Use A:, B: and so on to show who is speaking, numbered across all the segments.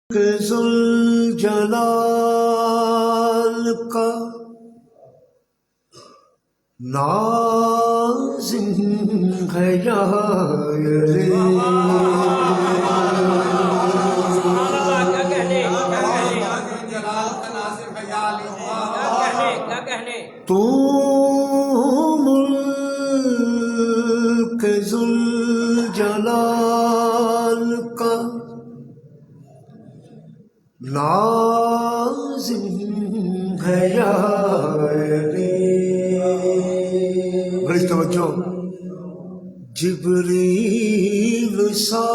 A: ذوالجلال کا نازم ہے یا رے تو ملک ذوالجلال کا نازم ہے یا رے بڑی توجہ جبریل سا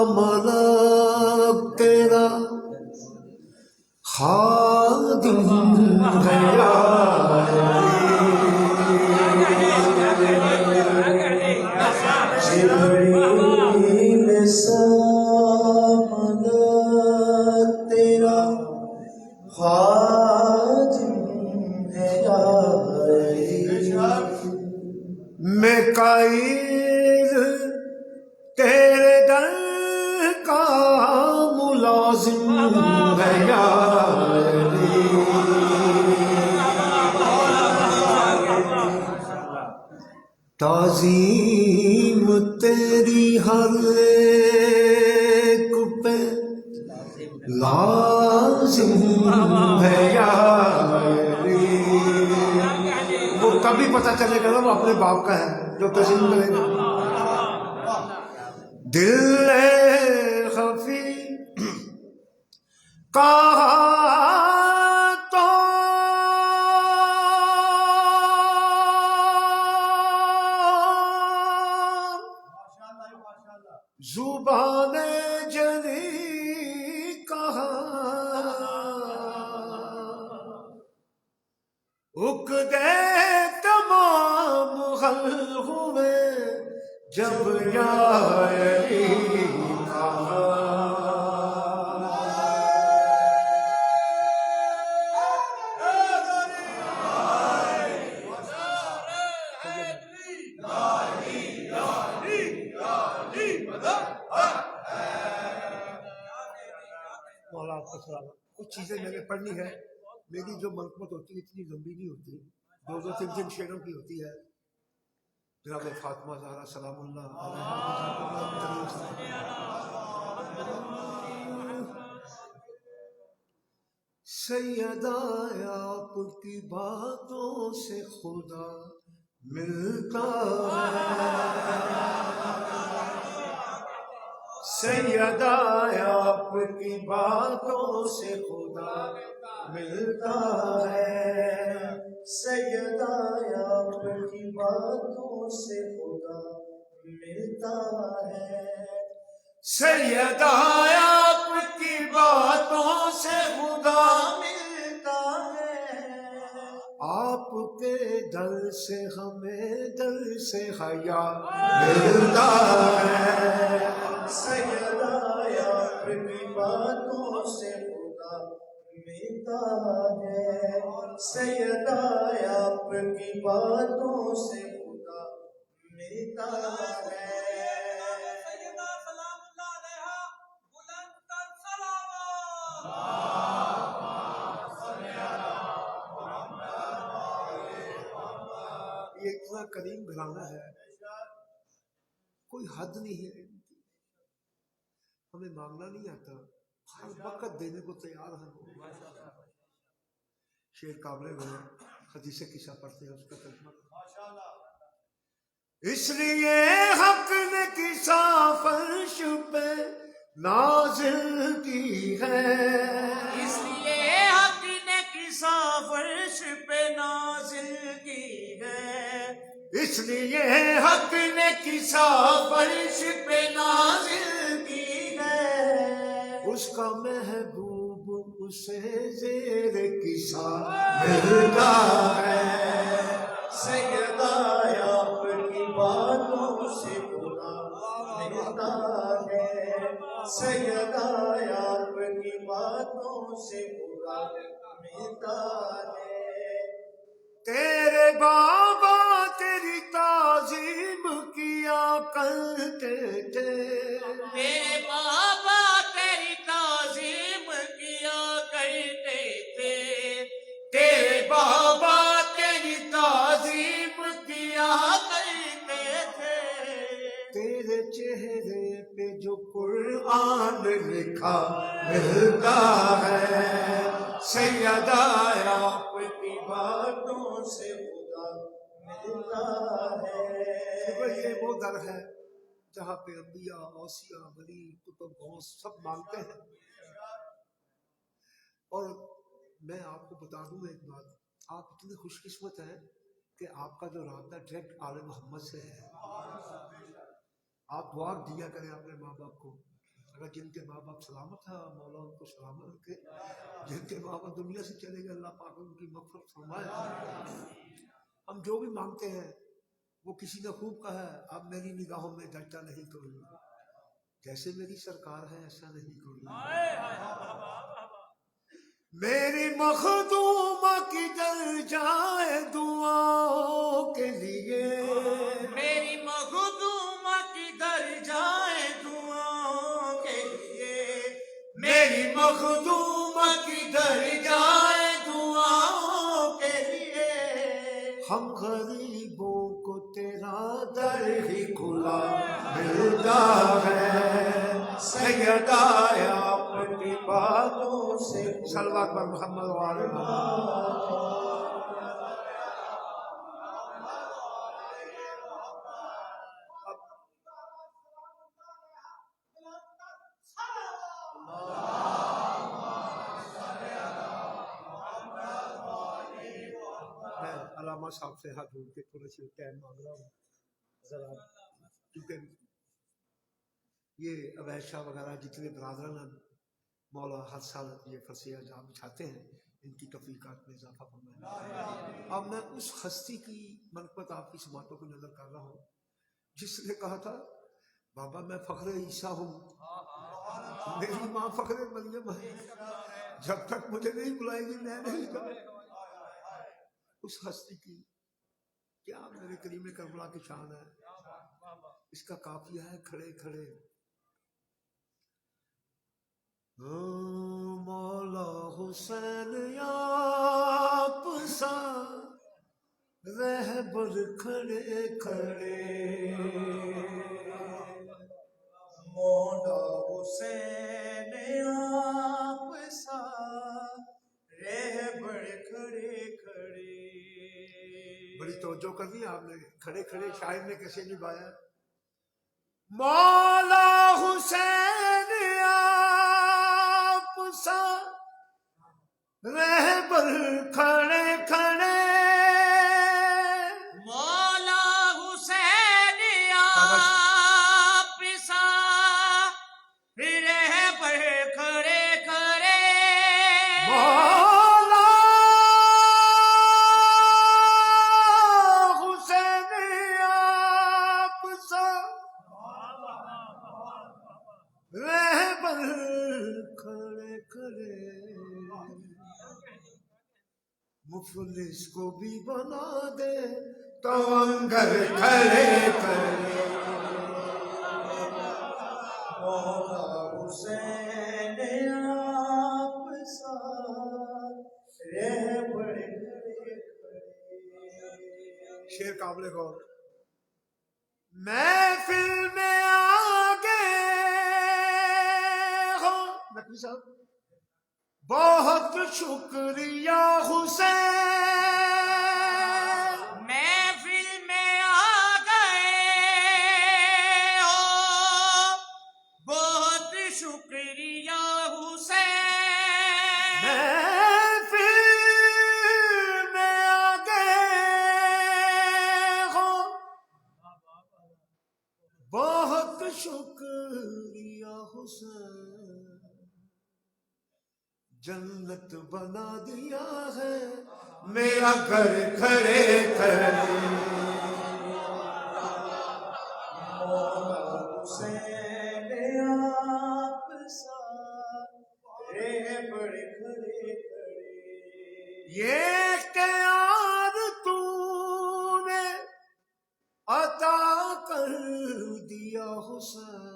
A: ملک تیرا خادم ہے یا جبریل سا ملک تیرا خادم ہے یا میکائیل تیرے در کا ملازم ہے یا تعظیم تیری ہر ایک پہ لازم ہے یا وہ تبھی پتہ چلے گا نا وہ اپنے باپ کا ہے جو تسلیم کرے گا دل خفی کہا تو زبان جلی کہا عقدے تمام حل ہوئے جب یا علی کہا مولا آپ کو سلام کچھ چیزیں میں نے پڑھنی ہے میری جو منقبت ہوتی ہے اتنی لمبی نہیں ہوتی دو تین تین شعروں کی ہوتی ہے جناب فاطمہ زہرا سلام اللہ سیدہ آپ کی باتوں سے خدا ملتا ہے سیدہ آپ کی باتوں سے خدا ملتا ہے سیدہ آپ کی باتوں سے خدا ملتا ہے سیدہ آپ کی باتوں سے خدا ملتا ہے آپ کے در سے ہمیں در سے حیا ملتا ہے سیدہ آپ کی باتوں سے خدا ملتا ہے سیدہ آپ کی باتوں سے خدا ملتا ہے سیدہ سلام اللہ علیہا بلند تر سلامات یہ اتنا کریم گھرانہ ہے کوئی حد نہیں ہے ہمیں مانگنا نہیں آتا ہر وقت دینے کو تیار ہیں شیر قابل میں حدیث قصہ پڑھتے ہیں اس کا ترجمہ اس لیے حق نے قصہ فرش پہ نازل کی ہے اس لیے حق نے قصہ فرش پہ نازل کی ہے اس لیے حق نے قصہ فرش پہ نازل کی اس کا محبوب اسے زیر قصہ ملتا ہے سیدہ آپ کی باتوں سے خدا ملتا ہے سیدہ آپ کی باتوں سے خدا ملتا ہے تیرے بابا تیری تعظیم کیا کرتے تھے میرے بابا تیری تعظیم لکھا ملتا ہے سیدہ آپ کی باتوں سے خدا ملتا ہے. یہ وہ در ہے جہاں پہ انبیاء اوصیاء ولی کتب غوث سب مانگتے ہیں. اور میں آپ کو بتا دوں ایک بات، آپ اتنے خوش قسمت ہیں کہ آپ کا جو رابطہ ڈائریکٹ آل محمد سے ہے. آپ دعا دیا کریں اپنے ماں باپ کو، اگر جن کے ماں باپ سلامت ہیں مولا ان کو سلامت رکھے، جن کے ماں باپ دنیا سے چلے گئے اللہ پاک ان کی مغفرت فرمائے. ہم جو بھی مانگتے ہیں وہ کسی نے خوب کہا ہے، اب میری نگاہوں میں درجہ نہیں کروں گا، جیسے میری سرکار ہے ایسا نہیں کروں گا. میری مخدومہ کی در جائے دعاؤں کے لیے، میری مخدومہ کی در جائے دعاؤں کے لیے، میری مخدومہ کی در جائے دعاؤں کے لیے. ہم غریبوں کو تیرا در ہی کھلا ملتا ہے سیدہ آپ کی باتوں سے. صلوات پر محمد وآل محمد. میں علامہ صاحب سے ہاتھ جوڑ کے تھوڑی سی ٹائم مانگ رہا ہوں ذرا، کیونکہ یہ عبید شاہ وغیرہ جتنے برادران ہیں مولا ہر سال یہ فصیح جام بچھاتے ہیں، ان کی تفریقات میں اضافہ فرمائے. اب میں اس ہستی کی منقبت آپ کی سماعتوں کو نظر کر رہا ہوں جس نے کہا تھا بابا میں فخر عیسیٰ ہوں، میری ماں فخر مریم ہے، جب تک مجھے نہیں بلائے گی میں نہیں جاؤں. اس ہستی کی کیا میرے کریم کربلا کی شان ہے، اس کا قافیہ ہے کھڑے کھڑے. مولا حسین آپ سا رہبر کھڑے کھڑے، مولا حسین آپ سا رہبر کھڑے کھڑے. بڑی توجہ کرنی آپ نے، کھڑے کھڑے شاعر نے کیسے نبھایا. مولا حسین آپ سا رہبر کھڑے کھڑے، مولا حسین آپ سا رہبر کھڑے کھڑے، مولا حسین آپ سا رہبر کھڑے کھڑے. مفلس کو بھی بنا دے تو انگر کھڑے کھڑے، مولا حسین آپ سا رہبر کھڑے کھڑے. شعر قابل غور. محفل میں آگے ہو نقوی صاحب، بہت شکریہ حسین، محفل میں آ گئے ہو بہت شکریہ حسین، محفل میں آ گئے ہو بہت شکریہ حسین. جنت بنا دیا ہے میرا گھر کھڑے کھڑے، مولا حسین آپ سا رہبر کھڑے کھڑے. یہ اختیار تو نے عطا کر دیا حسین،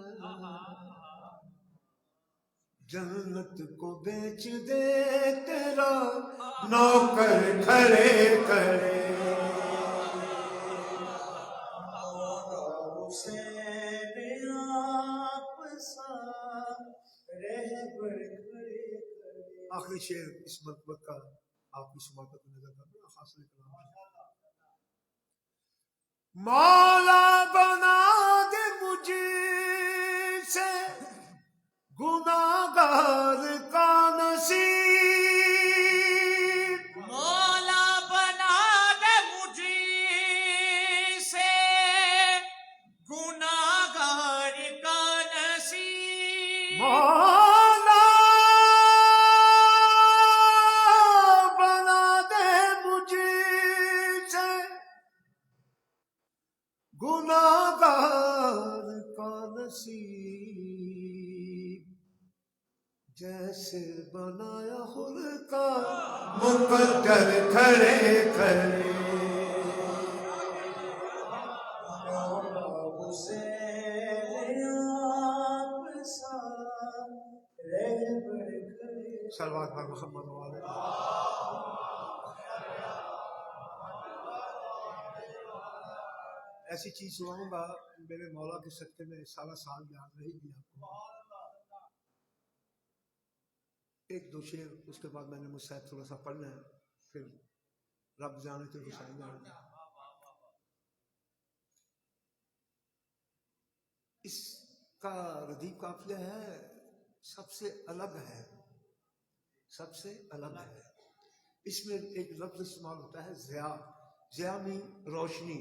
A: جنت کو بیچ دے تیرا نوکر کھڑے کھڑے، مولا حسین آپ سا آخری شعر اس مرتبہ کا آپ کی سماعت کو نظر کرنا حاصل کلام مولا بنا دے مجھے سے گناہگار کا نصیب
B: مولا بنا دے مجھے سے گناہگار کا نصیب
A: مولا بنا دے مجھے سے گناہگار کا نصیب جیسے بنایا خود کا مقدر کھڑے کھڑے صلوات پر محمد والے ایسی چیز سناؤں گا میرے مولا کے صدقے میں سارا سال یاد رہے گی آپ کو ایک دو شعر اس کے بعد میں نے مجھ سے تھوڑا سا پڑھنا ہے پھر رب جانے تو حسین جانے اس کا ردیف قافیہ ہے سب سے الگ ہے سب سے الگ ہے اس میں ایک لفظ استعمال ہوتا ہے ضیاء ضیاء میں روشنی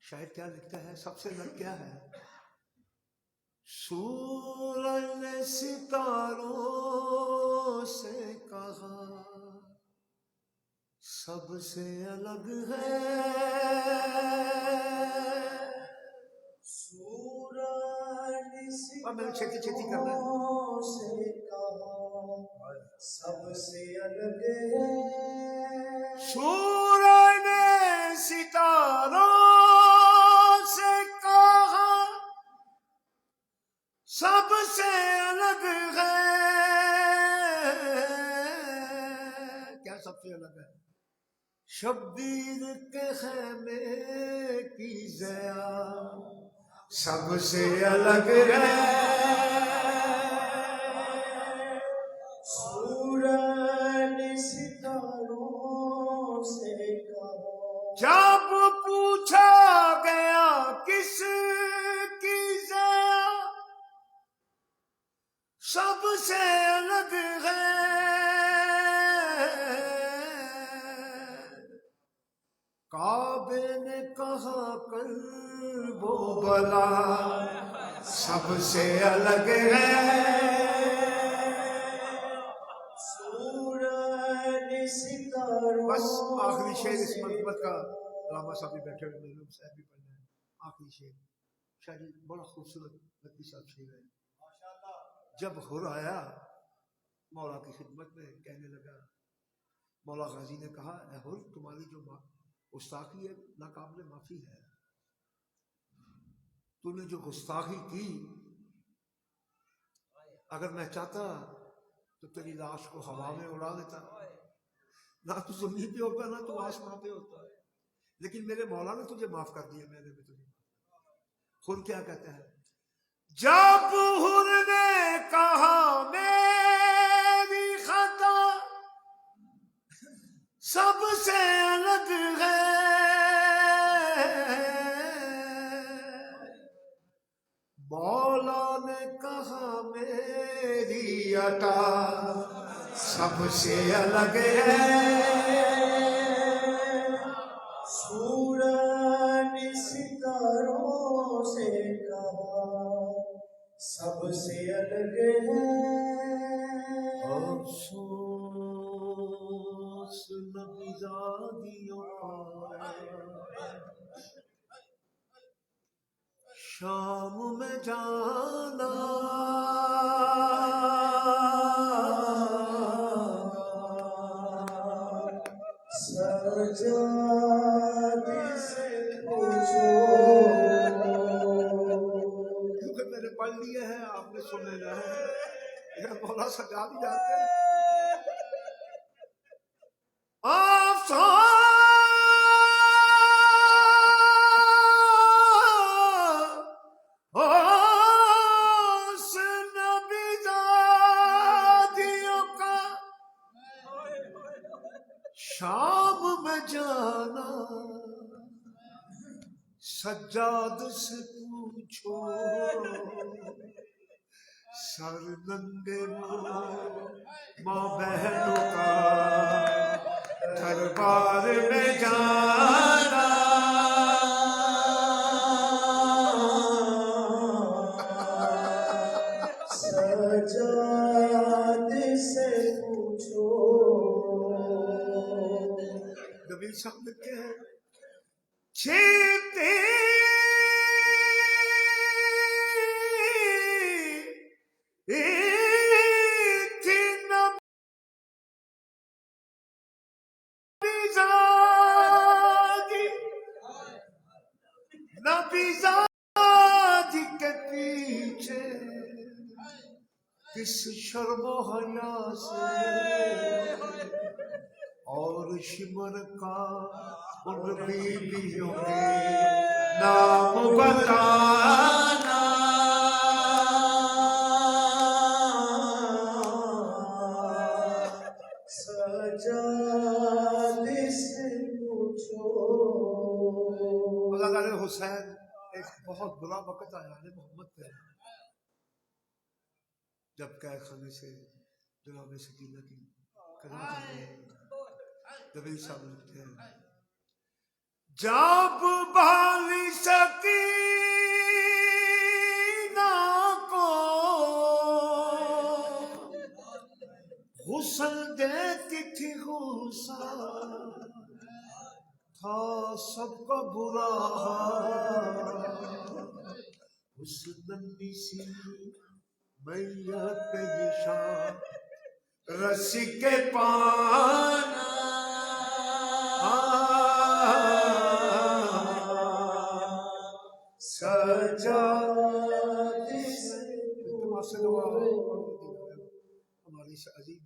A: شاید کیا لکھتا ہے سب سے الگ کیا ہے سورج نے ستاروں سے کہا سب سے الگ ہے اب میں نے چھتی چھتی کرنا ہے
B: سب سے الگ ہے
A: سورج نے ستاروں سے کہا سب سے الگ ہے کیا سب سے الگ ہے شبیر کے خیمے کی ضیا سب سے الگ ہے
B: سورج ستاروں سے کہا
A: جب پوچھا گیا کس کی ضیا سب سے الگ ہے کعبے نے کہا قلب و بلا سب سے الگ ہے
B: سورج ستاروں
A: بس آخری شعر اس مرتبہ کا علامہ صاحب بھی بیٹھے ہوئے میرے صاحب بھی پڑھنا ہے آخری شعر شاید بڑا خوبصورت لطیف صاحب شعر ہے جب ہر آیا مولا کی خدمت میں کہنے لگا مولا غازی نے کہا اے ہر تمہاری جو گستاخی ہے ناقابل معافی ہے تو نے جو گستاخی کی اگر میں چاہتا تو تیری لاش کو ہوا میں اڑا دیتا نہ تو زمین پہ ہوتا نہ تو آسمان پہ ہوتا لیکن میرے مولا نے تجھے معاف کر دیا میں نے بھی تجھے خود کیا کہتا ہے جب حر نے کہا میری خطا سب سے الگ ہے مولا نے کہا میری عطا سب سے الگ ہے
B: سورج ستاروں سے کہا سب سے الگ ہے
A: افسوس نبی زادیوں کا شام میں جانا
B: سجادے سے پوچھو
A: کیونکہ میں نے پڑھ لیے ہیں آپ نے سن لینا ہے میرا مولا سجا بھی جاتے ہیں افسوس نبی شام میں جانا سجاد سے پوچھو سر ننگے ماں بہنوں کا دربار میں جانا
B: سجاد سے پوچھو
A: نبی صاحب لکھتے ہیں چیتے نبی زادی کے پیچھے کس شرم و حیا سے اور شمر کا ان بیویوں کے نام بتانا
B: سجاد سے پوچھو
A: اللہ تعالیٰ حسین ایک بہت برا وقت آیا ہے محمد پہ جب قید خانے سے جناب سکینہ کی قدم چلے نبی صاحب لکھتے ہیں جب بالی سکینہ کو غسل دیتی تھی غسل تھا سب کا برا اس ننھی سی میت پہ نشان رسی کے پانا
B: سجاد سے
A: ہماری عظیم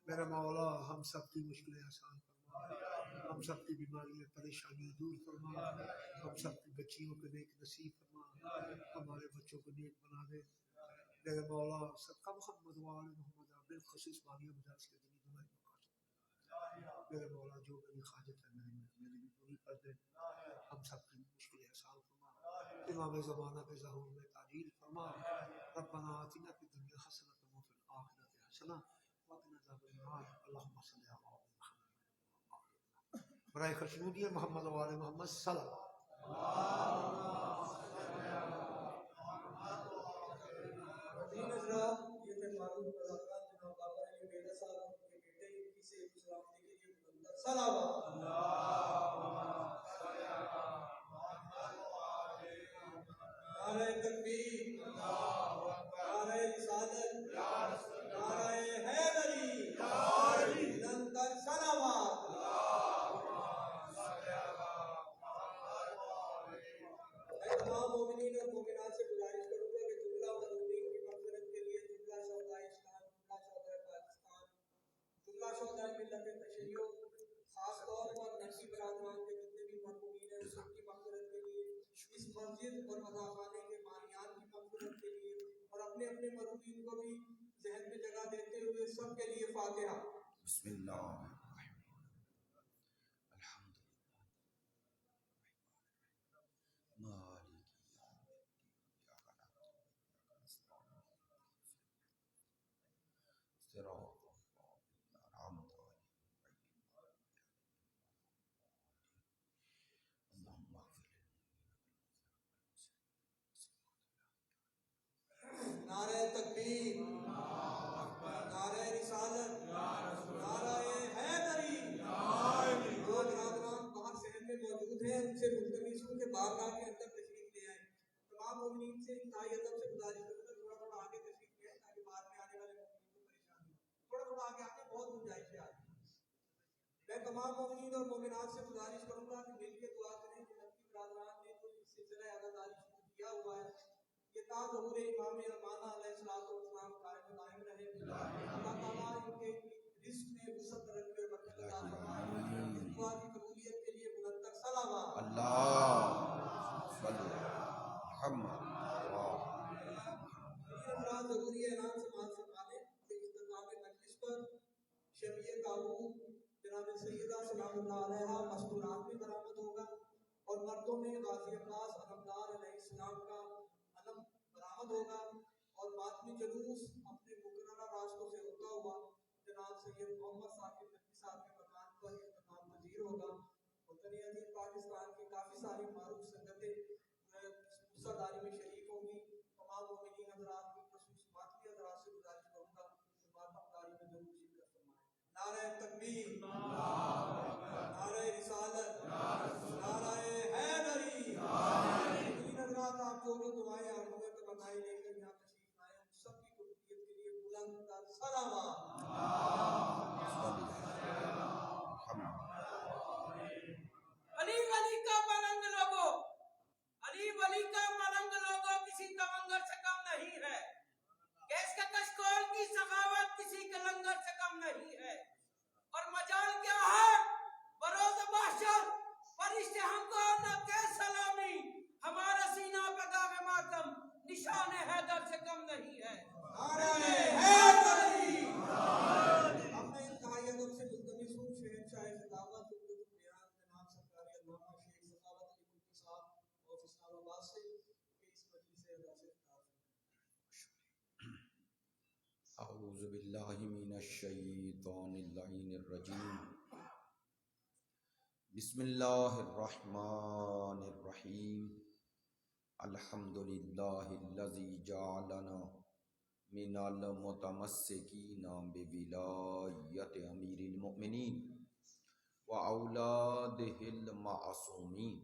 A: میرا مولا ہم سب کی مشکلیں آسان فرما ہم سب کی بیماریاں پریشانیاں دور فرما ہم سب کی بچیوں کو نیک نصیب فرما ہمارے بچوں کو نیک بنا دے میرے مولا صدقہ محمد وآل محمد بالخصوص بانیہ مجالس کے دنی دنائی مقاصد میرے مولا جو میری حاجت ہے میری بھی پوری کر دے ہم سب کی مشکلیں آسان فرما امام زمانہ کے ظہور میں تعجیل فرما ربنا آتنا فی الدنیا حسنۃ وفی الآخرۃ حسنۃ وقنا عذاب النار اللهم صل على محمد برائے خشنودی محمد وآل محمد صلی اللہ
B: دین حضرات یہ مہمانوں ملاقات جناب بابا علی بیڑا صاحب ان کے بیٹے ان کی سے سلامتی کے لیے مقدس صلوات نعرہ تکبیر نعرہ رسالت نعرہ حیدری بلندتر صلوات میں تمام مومنین اور مومنات سے گزارش کروں گا کہ جملہ مظلومین کی مغفرت کے لیے جملہ شہدائے اسلام جملہ شہدائے پاکستان جملہ شہدائے ملت تشیع خاص طور پر نقشی برادران کے جتنے بھی مرحومین ہیں سب کی مغفرت کے لیے اس مسجد اور عزاخانے کے بانیان کی مغفرت کے لیے اور اپنے اپنے مرحومین کو بھی ذہن میں جگہ دیتے ہوئے سب کے لیے فاتحہ
C: بسم اللہ
B: نعرہ تکبیر نعرہ رسالت نعرہ حیدری جو برادران باہر شہر میں موجود ہیں ان سے ملتمس ہوں کہ بارگاہ کے اندر تشریف لے آئیں تمام مومنین سے انتہائی ادب سے گزارش کروں گا تھوڑا تھوڑا آگے تشریف لے آئیں تاکہ بعد میں آنے والے مومنین کو پریشانی ہو تھوڑا تھوڑا آگے آنے بہت گنجائش ہے آگے میں تمام مومنین اور مومنات سے گزارش کروں گا کہ مل کے دعا کریں کہ نبی برادران نے جو سلسلہ عزاداری شروع کیا ہوا ہے یہ تا ظہور امام امانہ علیہ السلام قائم و دائم رہے اللہ تعالیٰ ان کے رزق میں وسعت رکھے اور برکت عطا فرمائے اس دعا کی قبولیت کے لیے بلند تر صلوات
C: اللہ صلی محمد
B: ضروری اعلان سماعت فرما لیں کہ اختتام مجلس پر مردوں میں غازی عباس علمدار علیہ السلام کا علم برآمد ہوگا اور ماتمی جلوس اپنے مقررہ راستوں سے ہوتا ہوا جناب سید محمد ثاقب نقوی صاحب کے مکان پر اختتام پذیر ہوگا۔ مدنی عزیز پاکستان کی کافی ساری معروف سنگتیں حصہ داری میں شریک ہوں گی۔ تمام مومنین حضرات کو خصوص ماتمی حضرات سے گزارش کروں گا کہ ماتم داری میں ضرور شرکت فرمائیں۔ نعرہ تکبیر، نعرہ رسالت، نعرہ حیدری۔ مومنین حضرات آپ جو دعائیں اور تمنائیں لے کر یہاں تشریف لائے ہیں سب کی قبولیت کے لیے بلند تر صلوات۔ علی ولی کا ملنگ لوگو، علی ولی کا ملنگ لوگو کسی تمنگر سے کم نہیں ہے، کیس کا کشکول کی سخاوت کسی کے لنگر سے کم نہیں ہے، اور مجال کیا ہے بروز محشر فرشتے ہم کو نہ کہ سلامی، ہمارا سینہ پہ داغ ماتم نشان حیدر سے کم نہیں ہے۔ نعرہ حیدری۔ ہم نے انتہائی ادب سے ملتمس ہوں شہنشاہ خلافت بیان جناب سرکاری علامہ شیخ سخاوت علی ملکی صاحب اور اسلام آباد سے کہ اس مجلس اعزاز سے خطاب فرمائیں۔
C: اعوذ باللہ من الشیطان اللعین الرجیم، بسم اللہ الرحمن الرحیم، الحمدللہ الذی جعلنا من المتمسکین بولایت امیر المؤمنین واولادہ المعصومین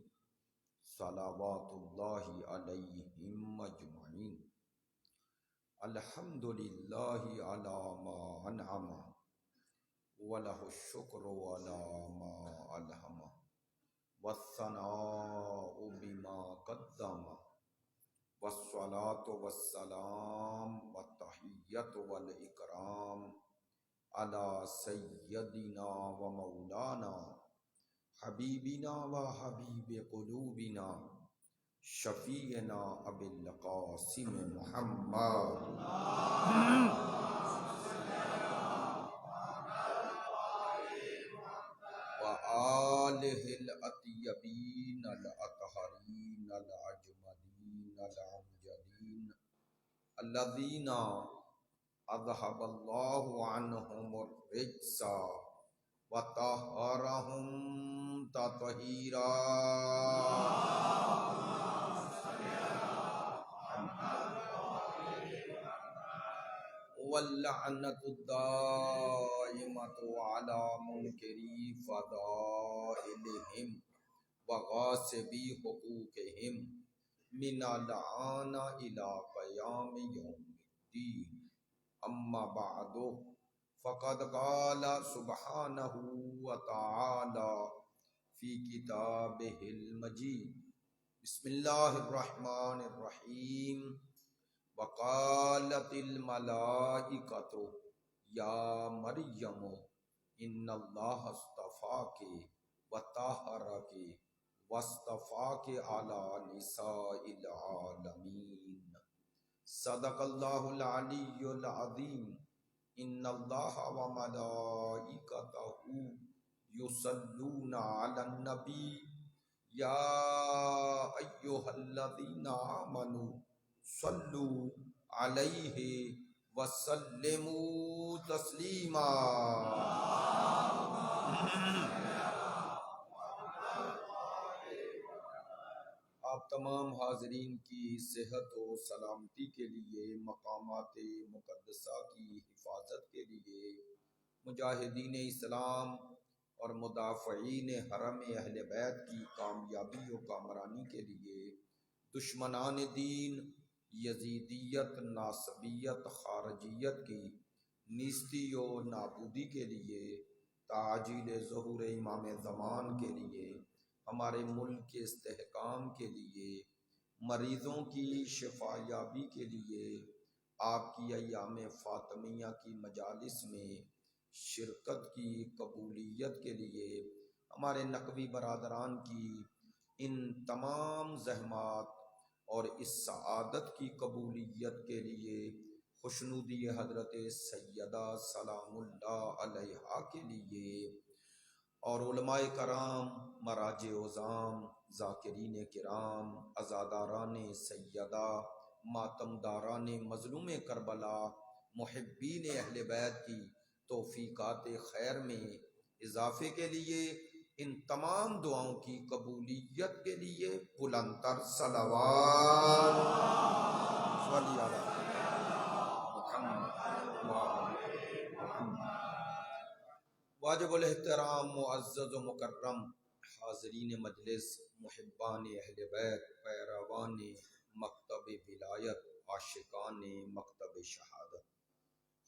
C: صلوات اللہ علیہم اجمعین۔ الحمدللہ علی ما انعم ولہ الشکر علی ما الہم والثناء بما قدم والصلاة والسلام والتحیۃ والاکرام علی سیدنا و مولانا حبیبنا و حبیب قلوبنا شفیعنا ابی القاسم محمد وآلہ الاطیبین الاطہرین الأجملین الامجدین الذین اذہب اللہ عنہم الرجس وطہرہم تطہیرا۔ واللعنۃ الدائمۃ علی منکری فضائلہم وغاصبی حقوقہم من الآن الی قیام یوم الدین۔ اما بعد فقد قال سبحانہ وتعالی فی کتابہ المجید، بسم اللہ الرحمن الرحیم، وقالت الملائکۃ یا مریم ان اللہ اصطفاک وطہرک واصطفاک علی نساء العالمین۔ صدق اللہ العلی العظیم۔ ان اللہ وملائکتہ یصلون علی النبی یا ایہا الذین آمنوا صلوا علیہ وسلموا تسلیما۔ آپ تمام حاضرین کی صحت و سلامتی کے لیے، مقامات مقدسہ کی حفاظت کے لیے، مجاہدین اسلام اور مدافعین حرم اہل بیت کی کامیابی و کامرانی کے لیے، دشمنان دین یزیدیت، ناصبیت، خارجیت کی نیستی و نابودی کے لیے، تعجیل ظہور امام زمان کے لیے، ہمارے ملک کے استحکام کے لیے، مریضوں کی شفا یابی کے لیے، آپ کی ایام فاطمیہ کی مجالس میں شرکت کی قبولیت کے لیے، ہمارے نقوی برادران کی ان تمام زحمات اور اس سعادت کی قبولیت کے لیے، خوشنودی حضرت سیدہ سلام اللہ علیہا کے لیے، اور علماء کرام، مراجع عظام، ذاکرین کرام، عزاداران سیدہ، ماتمداران مظلوم کربلا، محبین اہل بیت کی توفیقات خیر میں اضافے کے لیے، ان تمام دعاؤں کی قبولیت کے لیے بلند تر صلوات صلی علی محمد وعلی محمد۔ واجب الاحترام معزز و مکرم حاضرین مجلس، محبان اہل بیت، پیروان مکتب ولایت، عاشقان مکتب شہادت،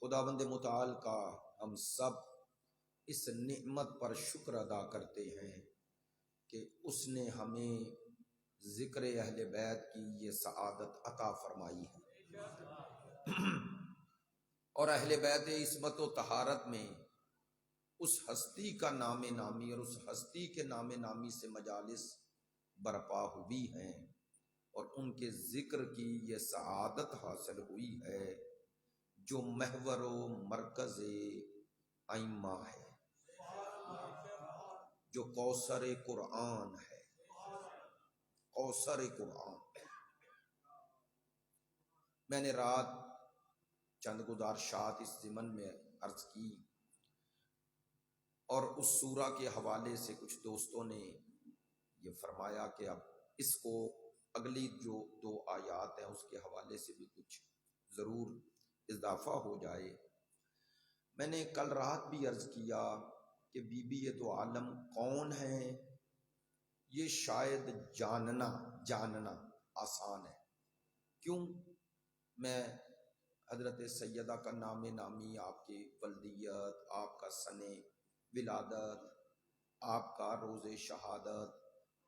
C: خداوند متعال کا ہم سب اس نعمت پر شکر ادا کرتے ہیں کہ اس نے ہمیں ذکر اہل بیت کی یہ سعادت عطا فرمائی ہے، اور اہل بیت عصمت و طہارت میں اس ہستی کا نام نامی اور اس ہستی کے نام نامی سے مجالس برپا ہوئی ہیں، اور ان کے ذکر کی یہ سعادت حاصل ہوئی ہے جو محور و مرکز ائمہ ہے، جو کوثر قرآن ہے، کوثر قرآن۔ میں نے رات چند گزارشات اس ضمن میں عرض کی، اور اس سورہ کے حوالے سے کچھ دوستوں نے یہ فرمایا کہ اب اس کو اگلی جو 2 آیات ہیں اس کے حوالے سے بھی کچھ ضرور اضافہ ہو جائے۔ میں نے کل رات بھی عرض کیا کہ بی بی دو عالم کون ہے، یہ شاید جاننا آسان ہے۔ کیوں؟ میں حضرت سیدہ کا نام نامی، آپ کی ولدیت، آپ کا سن ولادت، آپ کا روز شہادت،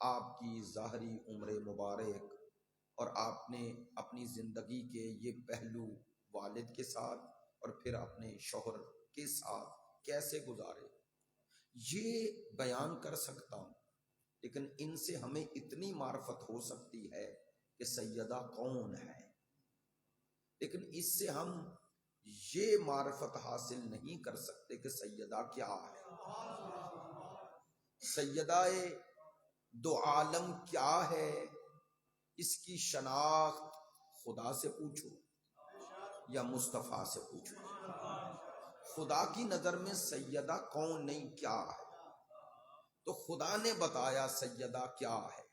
C: آپ کی ظاہری عمر مبارک، اور آپ نے اپنی زندگی کے یہ پہلو والد کے ساتھ اور پھر اپنے شوہر کے ساتھ کیسے گزارے، یہ بیان کر سکتا ہوں، لیکن ان سے ہمیں اتنی معرفت ہو سکتی ہے کہ سیدہ کون ہے، لیکن اس سے ہم یہ معرفت حاصل نہیں کر سکتے کہ سیدہ کیا ہے۔ سیدہ دو عالم کیا ہے، اس کی شناخت خدا سے پوچھو یا مصطفیٰ سے پوچھو۔ خدا کی نظر میں سیدہ کون نہیں کیا ہے، تو خدا نے بتایا سیدہ کیا ہے۔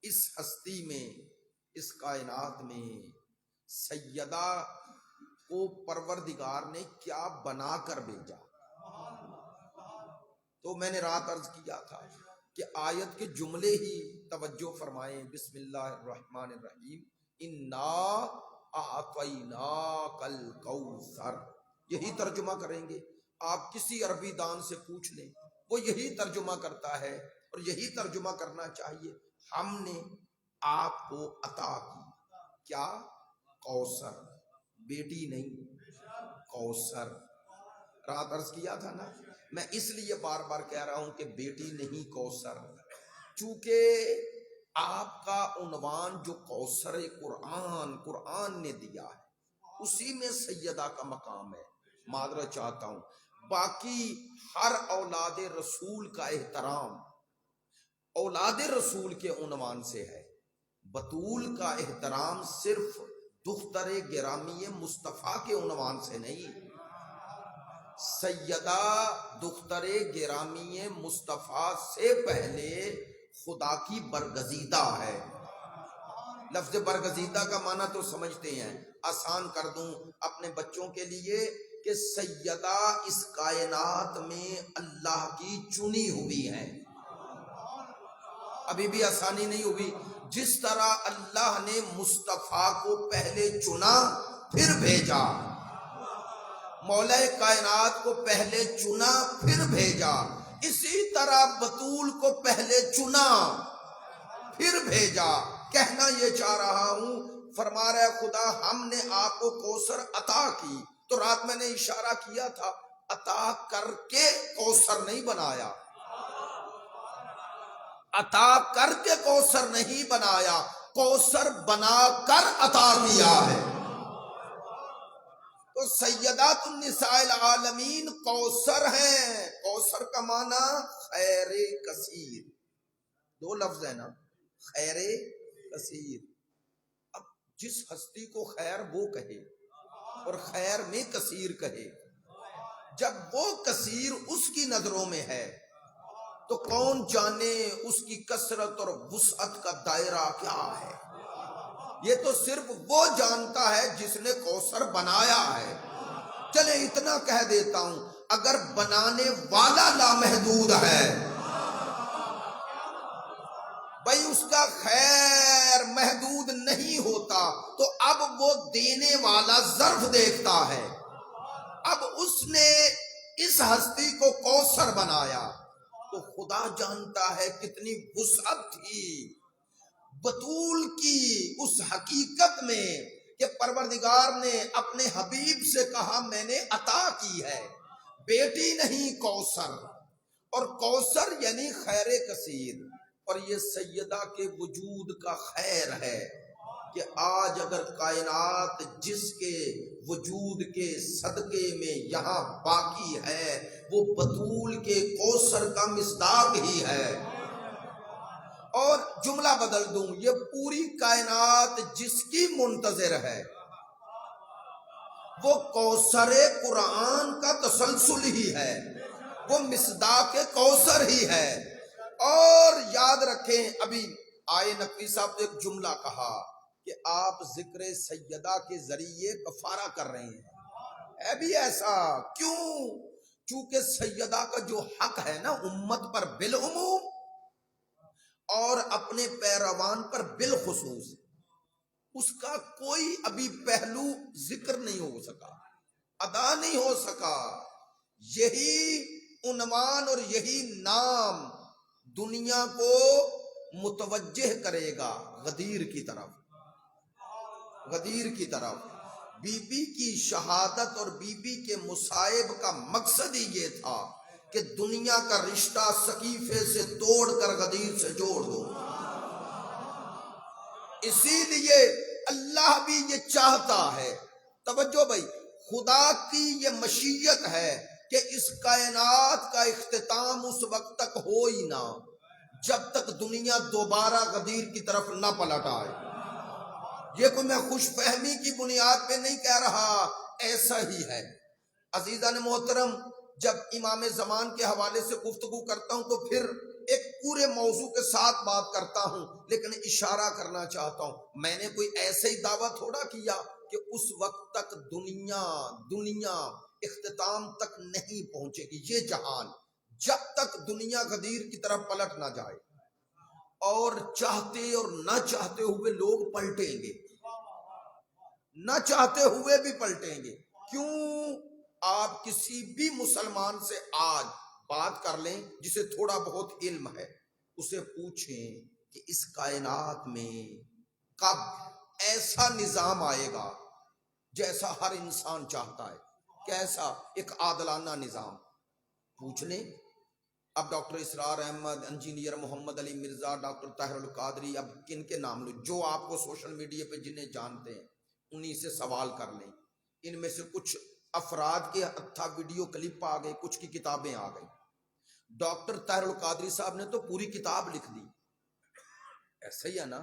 C: اس ہستی میں، اس کائنات میں سیدہ کو پروردگار نے کیا بنا کر بھیجا۔ تو میں نے رات عرض کیا تھا کہ آیت کے جملے ہی توجہ فرمائیں، بسم اللہ الرحمن الرحیم، انا اعطیناک الکوثر، یہی ترجمہ کریں گے۔ آپ کسی عربی دان سے پوچھ لیں، وہ یہی ترجمہ کرتا ہے، اور یہی ترجمہ کرنا چاہیے۔ ہم نے آپ کو عطا کی کیا؟ کوثر، بیٹی نہیں، کوثر۔ رات عرض کیا تھا نا، میں اس لیے بار بار کہہ رہا ہوں کہ بیٹی نہیں کوثر، چونکہ آپ کا عنوان جو کوثر قرآن نے دیا ہے، اسی میں سیدہ کا مقام ہے۔ معذرت چاہتا ہوں، باقی ہر اولاد رسول کا احترام اولاد رسول کے عنوان سے ہے، بطول کا احترام صرف دختر گرامی مصطفیٰ کے عنوان سے نہیں۔ سیدہ دختر گرامی مصطفیٰ سے پہلے خدا کی برگزیدہ ہے۔ لفظ برگزیدہ کا معنی تو سمجھتے ہیں، آسان کر دوں اپنے بچوں کے لیے کہ سیدہ اس کائنات میں اللہ کی چنی ہوئی ہے۔ ابھی بھی آسانی نہیں ہوئی، جس طرح اللہ نے مصطفیٰ کو پہلے چنا پھر بھیجا، مولا کائنات کو پہلے چنا پھر بھیجا، اسی طرح بطول کو پہلے چنا پھر بھیجا۔ کہنا یہ چاہ رہا ہوں، فرما رہا ہے خدا ہم نے آپ کو کوثر عطا کی، تو رات میں نے اشارہ کیا تھا، عطا کر کے کوثر نہیں بنایا، عطا کر کے کوثر نہیں بنایا، کوثر بنا کر عطا کیا ہے۔ تو سیدات النساء العالمین کوثر ہیں. کوثر کا معنی خیر کثیر. دو لفظ ہے نا، خیر کثیر. اب جس ہستی کو خیر وہ کہے اور خیر میں کثیر کہے، جب وہ کثیر اس کی نظروں میں ہے تو کون جانے اس کی کثرت اور وسعت کا دائرہ کیا ہے. یہ تو صرف وہ جانتا ہے جس نے کوثر بنایا ہے. چلے اتنا کہہ دیتا ہوں، اگر بنانے والا لامحدود ہے بھائی، اس کا خیر محدود نہیں ہوتا، تو اب وہ دینے والا ظرف دیکھتا ہے. اب اس نے اس ہستی کو کوثر بنایا تو خدا جانتا ہے کتنی وسعت تھی بطول کی اس حقیقت میں کہ پروردگار نے اپنے حبیب سے کہا میں نے عطا کی ہے بیٹی نہیں کوثر، اور کوثر یعنی خیر کثیر. اور یہ سیدہ کے وجود کا خیر ہے کہ آج اگر کائنات جس کے وجود کے صدقے میں یہاں باقی ہے وہ بطول کے کوثر کا مصداق ہی ہے. اور جملہ بدل دوں، یہ پوری کائنات جس کی منتظر ہے وہ کوثر قرآن کا تسلسل ہی ہے، وہ مصداق کوثر ہی ہے. اور یاد رکھیں، ابھی آئے نقوی صاحب نے ایک جملہ کہا کہ آپ ذکر سیدہ کے ذریعے کفارہ کر رہے ہیں. ہے بھی ایسا کیوں؟ چونکہ سیدہ کا جو حق ہے نا امت پر بالعموم اور اپنے پیروان پر بالخصوص، اس کا کوئی ابھی پہلو ذکر نہیں ہو سکا، ادا نہیں ہو سکا. یہی عنوان اور یہی نام دنیا کو متوجہ کرے گا غدیر کی طرف. غدیر کی طرف بی بی کی شہادت اور بی بی کے مصائب کا مقصد ہی یہ تھا کہ دنیا کا رشتہ سقیفے سے توڑ کر غدیر سے جوڑ دو. اسی لیے اللہ بھی یہ چاہتا ہے، توجہ بھائی، خدا کی یہ مشیت ہے کہ اس کائنات کا اختتام اس وقت تک ہو ہی نہ جب تک دنیا دوبارہ غدیر کی طرف نہ پلٹ آئے. یہ کوئی میں خوش فہمی کی بنیاد پہ نہیں کہہ رہا، ایسا ہی ہے. عزیزان محترم، جب امام زمان کے حوالے سے گفتگو کرتا ہوں تو پھر ایک پورے موضوع کے ساتھ بات کرتا ہوں، لیکن اشارہ کرنا چاہتا ہوں میں نے کوئی ایسے ہی دعویٰ تھوڑا کیا کہ اس وقت تک دنیا اختتام تک نہیں پہنچے گی. یہ جہان جب تک دنیا غدیر کی طرف پلٹ نہ جائے، اور چاہتے اور نہ چاہتے ہوئے لوگ پلٹیں گے، نہ چاہتے ہوئے بھی پلٹیں گے. کیوں؟ آپ کسی بھی مسلمان سے آج بات کر لیں جسے تھوڑا بہت علم ہے، اسے پوچھیں کہ اس کائنات میں کب ایسا نظام آئے گا جیسا ہر انسان چاہتا ہے، کیسا ایک عادلانہ نظام. پوچھ لیں. اب ڈاکٹر اسرار احمد، انجینئر محمد علی مرزا، ڈاکٹر طاہر القادری، اب کن کے نام لو جو آپ کو سوشل میڈیا پہ جنہیں جانتے ہیں انہی سے سوال کر لیں. ان میں سے کچھ افراد کے اتھا ویڈیو کلپ آ گئے، کچھ کی کتابیں آ گئی. ڈاکٹر طاہر القادری صاحب نے تو پوری کتاب لکھ دی. ایسا ہی ہے نا،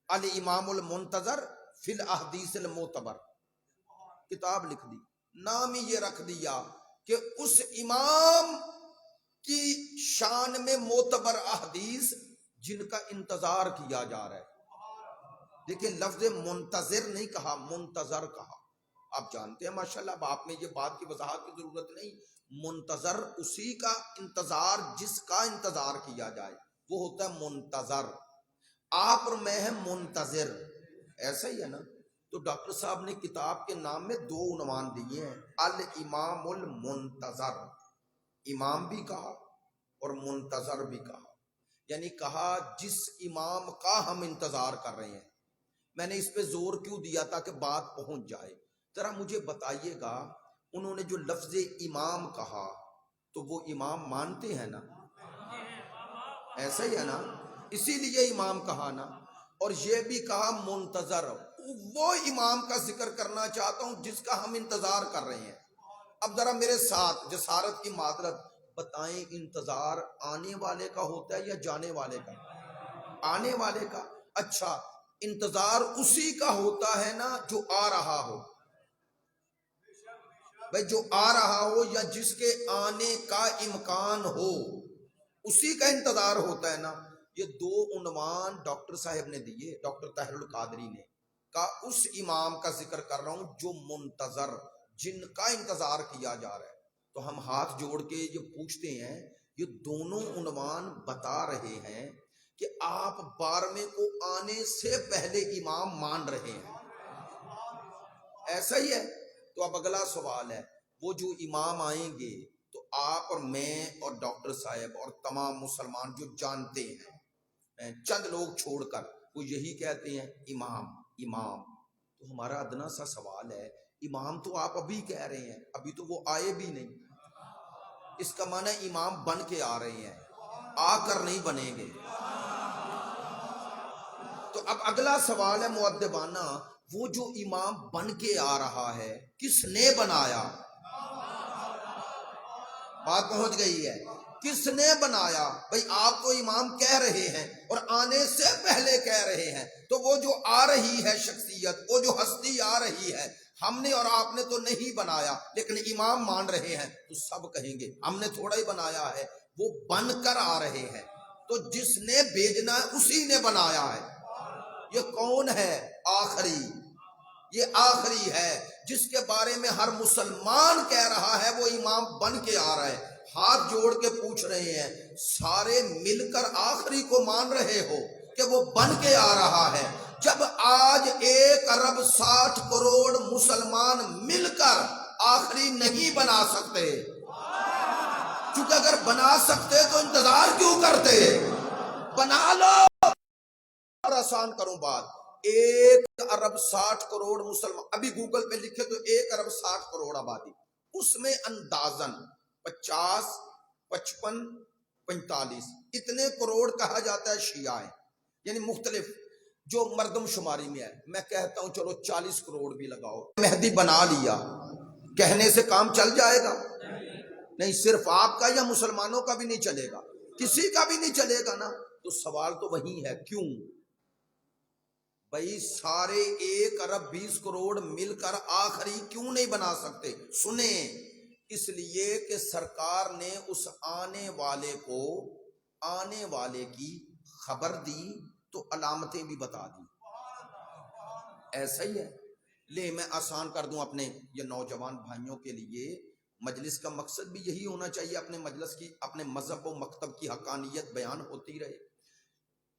C: الامام المنتظر فی الاحادیث المعتبر کتاب لکھ دی. نام ہی یہ رکھ دیا کہ اس امام کی شان میں معتبر احادیث جن کا انتظار کیا جا رہا ہے. لیکن لفظ منتظر نہیں کہا، منتظر کہا. آپ جانتے ہیں ماشاءاللہ، اب آپ میں یہ بات کی وضاحت کی ضرورت نہیں. منتظر اسی کا انتظار جس کا انتظار کیا جائے وہ ہوتا ہے منتظر. آپ اور میں ہیں منتظر، ایسا ہی ہے نا. تو ڈاکٹر صاحب نے کتاب کے نام میں دو عنوان دیے ہیں، الامام المنتظر. امام بھی کہا اور منتظر بھی کہا، یعنی کہا جس امام کا ہم انتظار کر رہے ہیں. میں نے اس پہ زور کیوں دیا تاکہ بات پہنچ جائے. ذرا مجھے بتائیے گا، انہوں نے جو لفظ امام کہا تو وہ امام مانتے ہیں نا؟ ایسا ہی ہے نا، اسی لیے امام کہا نا. اور یہ بھی کہا منتظر. وہ امام کا ذکر کرنا چاہتا ہوں جس کا ہم انتظار کر رہے ہیں۔ اب ذرا میرے ساتھ جسارت کی معذرت بتائیں، انتظار آنے والے کا ہوتا ہے یا جانے والے کا؟ آنے والے کا۔ اچھا، انتظار اسی کا ہوتا ہے نا جو آ رہا ہو، بھائی جو آ رہا ہو یا جس کے آنے کا امکان ہو، اسی کا انتظار ہوتا ہے نا۔ یہ دو عنوان ڈاکٹر صاحب نے دیے، ڈاکٹر طاہر القادری نے کہا اس امام کا ذکر کر رہا ہوں جو منتظر، جن کا انتظار کیا جا رہا ہے۔ تو ہم ہاتھ جوڑ کے یہ پوچھتے ہیں، یہ دونوں عنوان بتا رہے ہیں کہ آپ 12ویں کو آنے سے پہلے امام مان رہے ہیں، ایسا ہی ہے؟ تو اب اگلا سوال ہے، وہ جو امام آئیں گے تو آپ اور میں اور ڈاکٹر صاحب اور تمام مسلمان جو جانتے ہیں، چند لوگ چھوڑ کر، وہ یہی کہتے ہیں امام امام۔ تو ہمارا ادنا سا سوال ہے، امام تو آپ ابھی کہہ رہے ہیں، ابھی تو وہ آئے بھی نہیں، اس کا معنی امام بن کے آ رہے ہیں، آ کر نہیں بنیں گے۔ تو اب اگلا سوال ہے مؤدبانہ، وہ جو امام بن کے آ رہا ہے کس نے بنایا؟ بات پہنچ گئی ہے، کس نے بنایا؟ بھئی آپ تو امام کہہ رہے ہیں اور آنے سے پہلے کہہ رہے ہیں، تو وہ جو آ رہی ہے شخصیت، وہ جو ہستی آ رہی ہے، ہم نے اور آپ نے تو نہیں بنایا، لیکن امام مان رہے ہیں، تو سب کہیں گے ہم نے تھوڑا ہی بنایا ہے، وہ بن کر آ رہے ہیں، تو جس نے بھیجنا ہے اسی نے بنایا ہے۔ یہ کون ہے؟ آخری، یہ آخری ہے جس کے بارے میں ہر مسلمان کہہ رہا ہے وہ امام بن کے آ رہا ہے۔ ہاتھ جوڑ کے پوچھ رہے ہیں، سارے مل کر آخری کو مان رہے ہو کہ وہ بن کے آ رہا ہے؟ جب آج 1.60 ارب مسلمان مل کر آخری نہیں بنا سکتے، کیونکہ اگر بنا سکتے تو انتظار کیوں کرتے؟ بنا لو۔ اور آسان کروں بات، 1.60 ارب مسلمان، ابھی گوگل پہ لکھے تو 1.60 ارب آبادی، اس میں اندازاً 50 55 45 اتنے کروڑ کہا جاتا ہے شیعہ ہیں، یعنی مختلف جو مردم شماری میں ہے۔ میں کہتا ہوں چلو 40 کروڑ بھی لگاؤ، مہدی بنا لیا، کہنے سے کام چل جائے گا؟ نہیں، صرف آپ کا یا مسلمانوں کا بھی نہیں چلے گا، کسی کا بھی نہیں چلے گا نا۔ تو سوال تو وہی ہے، کیوں بھئی سارے 1.20 ارب مل کر آخری کیوں نہیں بنا سکتے؟ سنیں، اس لیے کہ سرکار نے اس آنے والے کو، آنے والے کی خبر دی تو علامتیں بھی بتا دی، ایسا ہی ہے۔ لے میں آسان کر دوں اپنے یہ نوجوان بھائیوں کے لیے، مجلس کا مقصد بھی یہی ہونا چاہیے، اپنے مجلس کی، اپنے مذہب و مکتب کی حقانیت بیان ہوتی رہے۔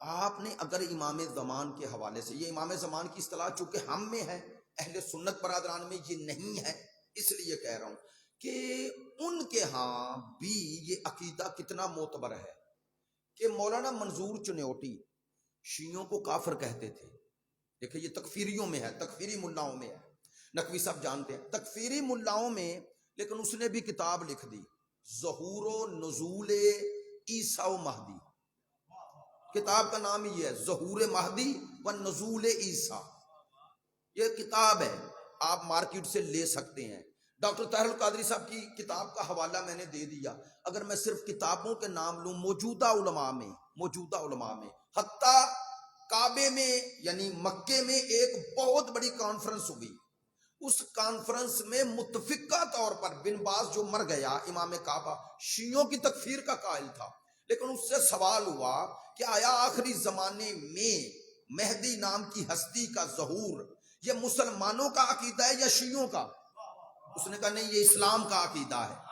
C: آپ نے اگر امام زمان کے حوالے سے، یہ امام زمان کی اصطلاح چونکہ ہم میں ہے، اہل سنت برادران میں یہ نہیں ہے، اس لیے کہہ رہا ہوں کہ ان کے ہاں بھی یہ عقیدہ کتنا معتبر ہے کہ مولانا منظور چنیوٹی شیعوں کو کافر کہتے تھے۔ دیکھیں یہ تکفیریوں میں ہے، تکفیری ملاؤں میں ہے، نقوی صاحب جانتے ہیں تکفیری ملاؤں میں، لیکن اس نے بھی کتاب لکھ دی، ظہور و نزول عیسیٰ و مہدی، کتاب کا نام ہی ہے ظہور مہدی و نزول عیسیٰ، یہ کتاب ہے، آپ مارکیٹ سے لے سکتے ہیں۔ ڈاکٹر طاہر القادری صاحب کی کتاب کا حوالہ میں نے دے دیا۔ اگر میں صرف کتابوں کے نام لوں، موجودہ علماء میں حتیٰ کعبے میں یعنی مکے میں ایک بہت بڑی کانفرنس ہوئی، اس کانفرنس میں متفقہ طور پر بن باز جو مر گیا امام کعبہ شیعوں کی تکفیر کا قائل تھا، لیکن اس سے سوال ہوا کہ آیا آخری زمانے میں مہدی نام کی ہستی کا ظہور یہ مسلمانوں کا عقیدہ ہے یا شیعوں کا؟ اس نے کہا نہیں، یہ اسلام کا عقیدہ ہے۔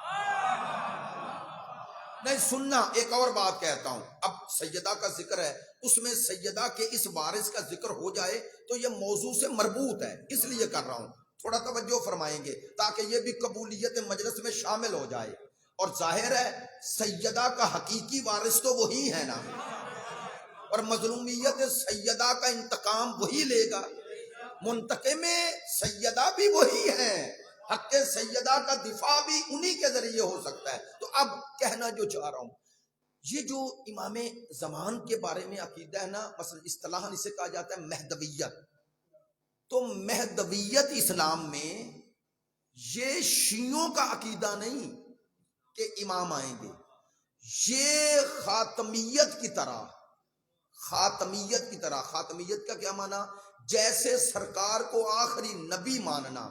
C: نہیں سننا، ایک اور بات کہتا ہوں، اب سیدہ کا ذکر ہے، اس میں سیدہ کے اس وارث کا ذکر ہو جائے تو یہ موضوع سے مربوط ہے، اس لیے کر رہا ہوں، تھوڑا توجہ فرمائیں گے تاکہ یہ بھی قبولیت مجلس میں شامل ہو جائے۔ اور ظاہر ہے سیدہ کا حقیقی وارث تو وہی ہے نا، اور مظلومیت سیدہ کا انتقام وہی لے گا، منتقم سیدہ بھی وہی ہیں، حق سیدہ کا دفاع بھی انہی کے ذریعے ہو سکتا ہے۔ تو اب کہنا جو چاہ رہا ہوں، یہ جو امام زمان کے بارے میں عقیدہ ہے نا، مثلا اصطلاحاً اسے کہا جاتا ہے مہدویت، تو مہدویت اسلام میں یہ شیعوں کا عقیدہ نہیں کہ امام آئیں گے، یہ خاتمیت کی طرح، خاتمیت کا کیا معنی؟ جیسے سرکار کو آخری نبی ماننا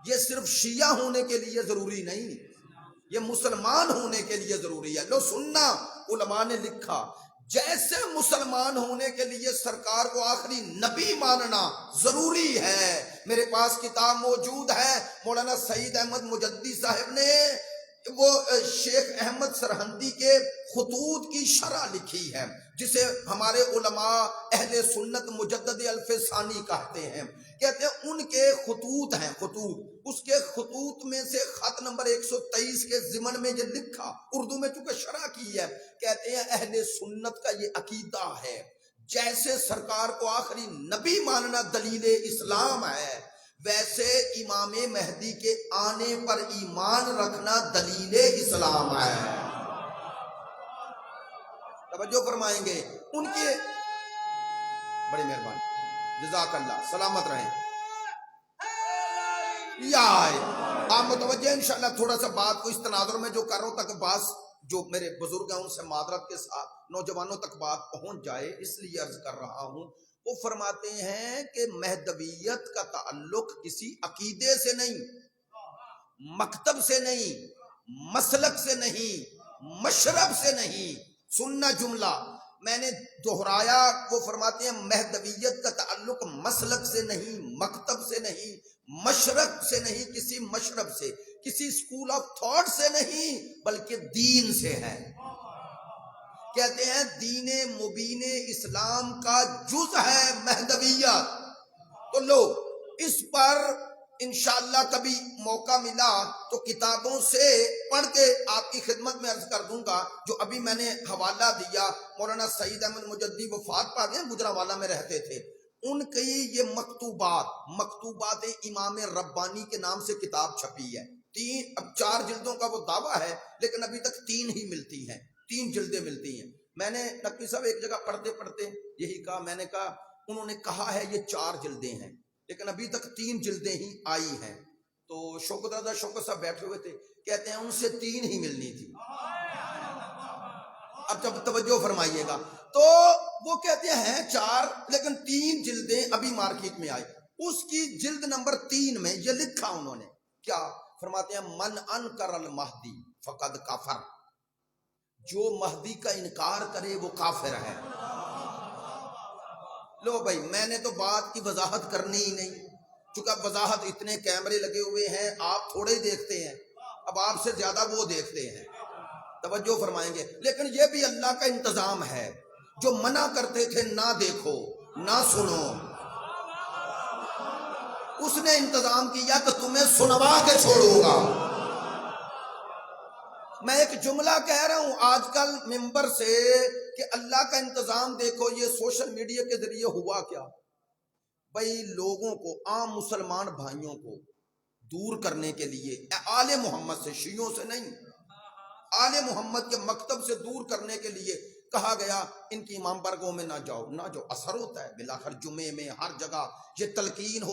C: یہ صرف شیعہ ہونے کے لیے ضروری نہیں، یہ مسلمان ہونے کے لیے ضروری ہے۔ لو سننا، علماء نے لکھا جیسے مسلمان ہونے کے لیے سرکار کو آخری نبی ماننا ضروری ہے۔ میرے پاس کتاب موجود ہے، مولانا سعید احمد مجدی صاحب نے وہ شیخ احمد سرہندی کے خطوط کی شرح لکھی ہے، جسے ہمارے علماء اہل سنت مجدد الف ثانی کہتے ہیں۔ کہتے ہیں ان کے خطوط ہیں، خطوط، اس کے خطوط میں سے خط نمبر 123 کے ضمن میں یہ لکھا، اردو میں چونکہ شرح کی ہے، کہتے ہیں اہل سنت کا یہ عقیدہ ہے جیسے سرکار کو آخری نبی ماننا دلیل اسلام ہے، ویسے امام مہدی کے آنے پر ایمان رکھنا دلیل اسلام ہے۔ توجہ فرمائیں گے ان کے، بڑی مہربانی، جزاک اللہ، سلامت رہیں۔ یا آپ متوجہ انشاءاللہ تھوڑا سا بات کو اس تناظر میں جو کر رہا ہوں تاکہ بعض جو میرے بزرگ ہیں ان سے معذرت کے ساتھ نوجوانوں تک بات پہنچ جائے، اس لیے عرض کر رہا ہوں۔ وہ فرماتے ہیں کہ مہدویت کا تعلق کسی عقیدے سے نہیں، مکتب سے نہیں، مسلک سے نہیں، مشرب سے نہیں۔ سننا جملہ میں نے دہرایا، وہ فرماتے ہیں مہدویت کا تعلق مسلک سے نہیں، مکتب سے نہیں، مشرق سے نہیں، کسی مشرب سے، کسی اسکول آف تھاٹ سے نہیں، بلکہ دین سے ہے۔ کہتے ہیں دین مبین اسلام کا جز ہے مہدویت۔ تو لو اس پر انشاءاللہ کبھی موقع ملا تو کتابوں سے پڑھ کے آپ کی خدمت میں عرض کر دوں گا۔ جو ابھی میں نے حوالہ دیا، مولانا سعید احمد مجدی وفات پا گئے، گجرانوالہ میں رہتے تھے، ان کی یہ مکتوبات امام ربانی کے نام سے کتاب چھپی ہے۔ اب 4 جلدوں کا وہ دعویٰ ہے، لیکن ابھی تک 3 ہی ملتی ہیں، 3 جلدیں ملتی ہیں۔ میں نے نقوی صاحب ایک جگہ پڑھتے پڑھتے یہی کہا، میں نے کہا انہوں نے کہا ہے یہ 4 جلدیں ہیں، لیکن ابھی تک 3 جلدیں ہی آئی ہیں۔ تو شوکت صاحب بیٹھے ہوئے تھے، کہتے ہیں ان سے 3 ہی ملنی تھی۔ اب جب توجہ فرمائیے گا، تو وہ کہتے ہیں 4 لیکن 3 جلدیں ابھی مارکیٹ میں آئی۔ اس کی جلد نمبر 3 میں یہ لکھا انہوں نے، کیا فرماتے ہیں؟ من انکر المہدی فقد کافر، جو مہدی کا انکار کرے وہ کافر ہے۔ لو بھائی، میں نے تو بات کی وضاحت کرنی ہی نہیں، چونکہ وضاحت اتنے کیمرے لگے ہوئے ہیں، آپ تھوڑے ہی دیکھتے ہیں، اب آپ سے زیادہ وہ دیکھتے ہیں۔ توجہ فرمائیں گے، لیکن یہ بھی اللہ کا انتظام ہے، جو منع کرتے تھے نہ دیکھو نہ سنو، اس نے انتظام کیا کہ تمہیں سنوا کے چھوڑوں گا۔ میں ایک جملہ کہہ رہا ہوں آج کل ممبر سے کہ اللہ کا انتظام دیکھو، یہ سوشل میڈیا کے ذریعے ہوا کیا بھائی، لوگوں کو، عام مسلمان بھائیوں کو دور کرنے کے لیے آل محمد سے، شیعوں سے نہیں، آل محمد کے مکتب سے دور کرنے کے لیے کہا گیا ان کی امام برگوں میں نہ جاؤ، نہ جو اثر ہوتا ہے بلاخر جمعے میں ہر جگہ یہ تلقین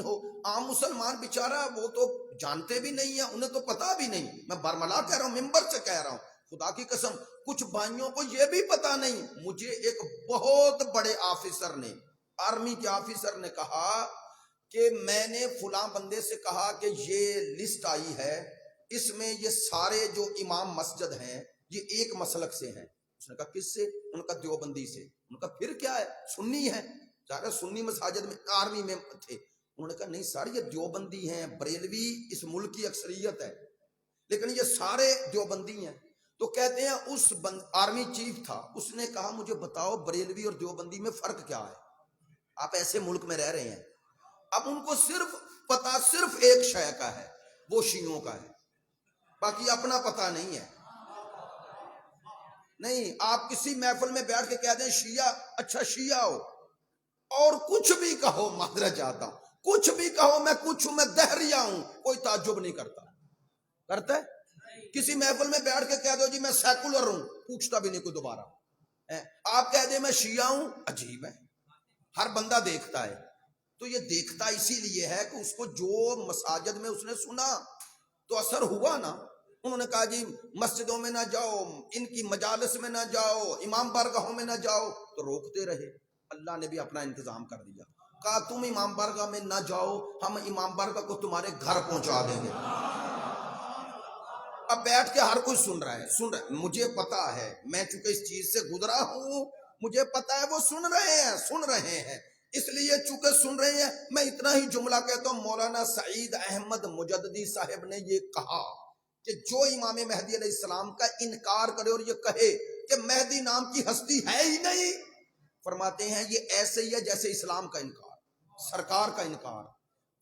C: ہو۔ عام مسلمان بیچارہ وہ تو جانتے بھی نہیں ہیں، انہیں تو پتا بھی نہیں، میں برملا کہہ رہا ہوں، ممبر سے کہہ رہا ہوں، خدا کی قسم کچھ بھائیوں کو یہ بھی پتا نہیں۔ مجھے ایک بہت بڑے آفیسر نے، آرمی کے آفیسر نے کہا کہ میں نے فلاں بندے سے کہا کہ یہ لسٹ آئی ہے، اس میں یہ سارے جو امام مسجد ہیں یہ ایک مسلک سے ہیں۔ اس نے کہا کس سے؟ ان کا دیوبندی سے۔ ان کا پھر کیا ہے، سنی ہے، ظاہر سنی مساجد میں آرمی میں تھے۔ انہوں نے کہا نہیں سر، یہ دیوبندی ہیں، بریلوی اس ملک کی اکثریت ہے، لیکن یہ سارے دیوبندی ہیں۔ تو کہتے ہیں اس آرمی چیف تھا، اس نے کہا مجھے بتاؤ بریلوی اور دیوبندی میں فرق کیا ہے، آپ ایسے ملک میں رہ رہے ہیں۔ اب ان کو صرف پتا صرف ایک شے کا ہے، وہ شیعوں کا ہے، باقی اپنا پتہ نہیں ہے۔ نہیں، آپ کسی محفل میں بیٹھ کے کہہ دیں شیعہ، اچھا شیعہ ہو، اور کچھ بھی کہو، معذرت چاہتا ہوں، کچھ بھی کہو، میں کچھ ہوں، میں دہریہ ہوں، کوئی تعجب نہیں کرتا۔ کرتا ہے؟ کسی محفل میں بیٹھ کے کہہ دو جی میں سیکولر ہوں، پوچھتا بھی نہیں کوئی دوبارہ۔ آپ کہہ دیں میں شیعہ ہوں، عجیب ہے، ہر بندہ دیکھتا ہے۔ تو یہ دیکھتا اسی لیے ہے کہ اس کو جو مساجد میں اس نے سنا تو اثر ہوا نا. انہوں نے کہا جی مسجدوں میں نہ جاؤ، ان کی مجالس میں نہ جاؤ، امام بارگاہوں میں نہ جاؤ، تو روکتے رہے. اللہ نے بھی اپنا انتظام کر دیا، کہا تم امام بارگاہ میں نہ جاؤ، ہم امام بارگاہ کو تمہارے گھر پہنچا دیں گے. اب بیٹھ کے ہر کوئی سن رہا ہے. مجھے پتا ہے، میں چونکہ اس چیز سے گزرا ہوں، مجھے پتا ہے وہ سن رہے ہیں. اس لیے چونکہ سن رہے ہیں، میں اتنا ہی جملہ کہتا ہوں. مولانا سعید احمد مجددی صاحب نے یہ کہا کہ جو امام مہدی علیہ السلام کا انکار کرے اور یہ کہے کہ مہدی نام کی ہستی ہے ہی نہیں، فرماتے ہیں یہ ایسے ہی ہے جیسے اسلام کا انکار، سرکار کا انکار.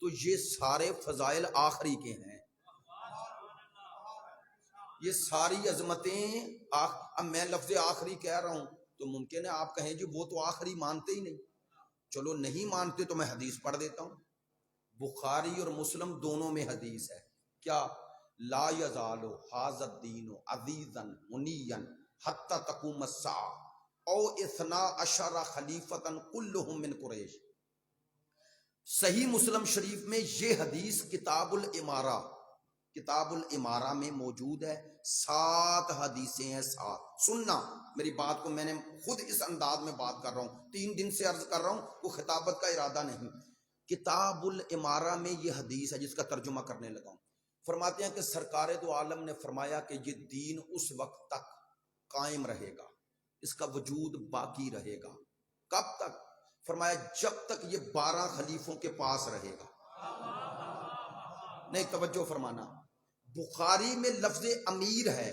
C: تو یہ سارے فضائل آخری کے ہیں، یہ ساری عظمتیں اب میں لفظ آخری کہہ رہا ہوں تو ممکن ہے آپ کہیں جی وہ تو آخری مانتے ہی نہیں. چلو نہیں مانتے تو میں حدیث پڑھ دیتا ہوں. بخاری اور مسلم دونوں میں حدیث ہے. کیا؟ لا یزال ھذا الدین عزیزا منیا حتی تقوم الساعہ او 12 خلیفۃ کلہم من قریش. صحیح مسلم شریف میں یہ حدیث کتاب الامارہ میں موجود ہے. 7 حدیثیں ہیں. 7 سننا میری بات کو، میں نے خود اس انداز میں بات کر رہا ہوں، 3 دن سے عرض کر رہا ہوں، وہ خطابت کا ارادہ نہیں. کتاب الامارہ میں یہ حدیث ہے جس کا ترجمہ کرنے لگا ہوں. فرماتے ہیں کہ سرکار دو عالم نے فرمایا کہ یہ دین اس وقت تک قائم رہے گا، اس کا وجود باقی رہے گا. کب تک؟ فرمایا جب تک یہ 12 خلیفوں کے پاس رہے گا. نہیں، توجہ فرمانا، بخاری میں لفظ امیر ہے،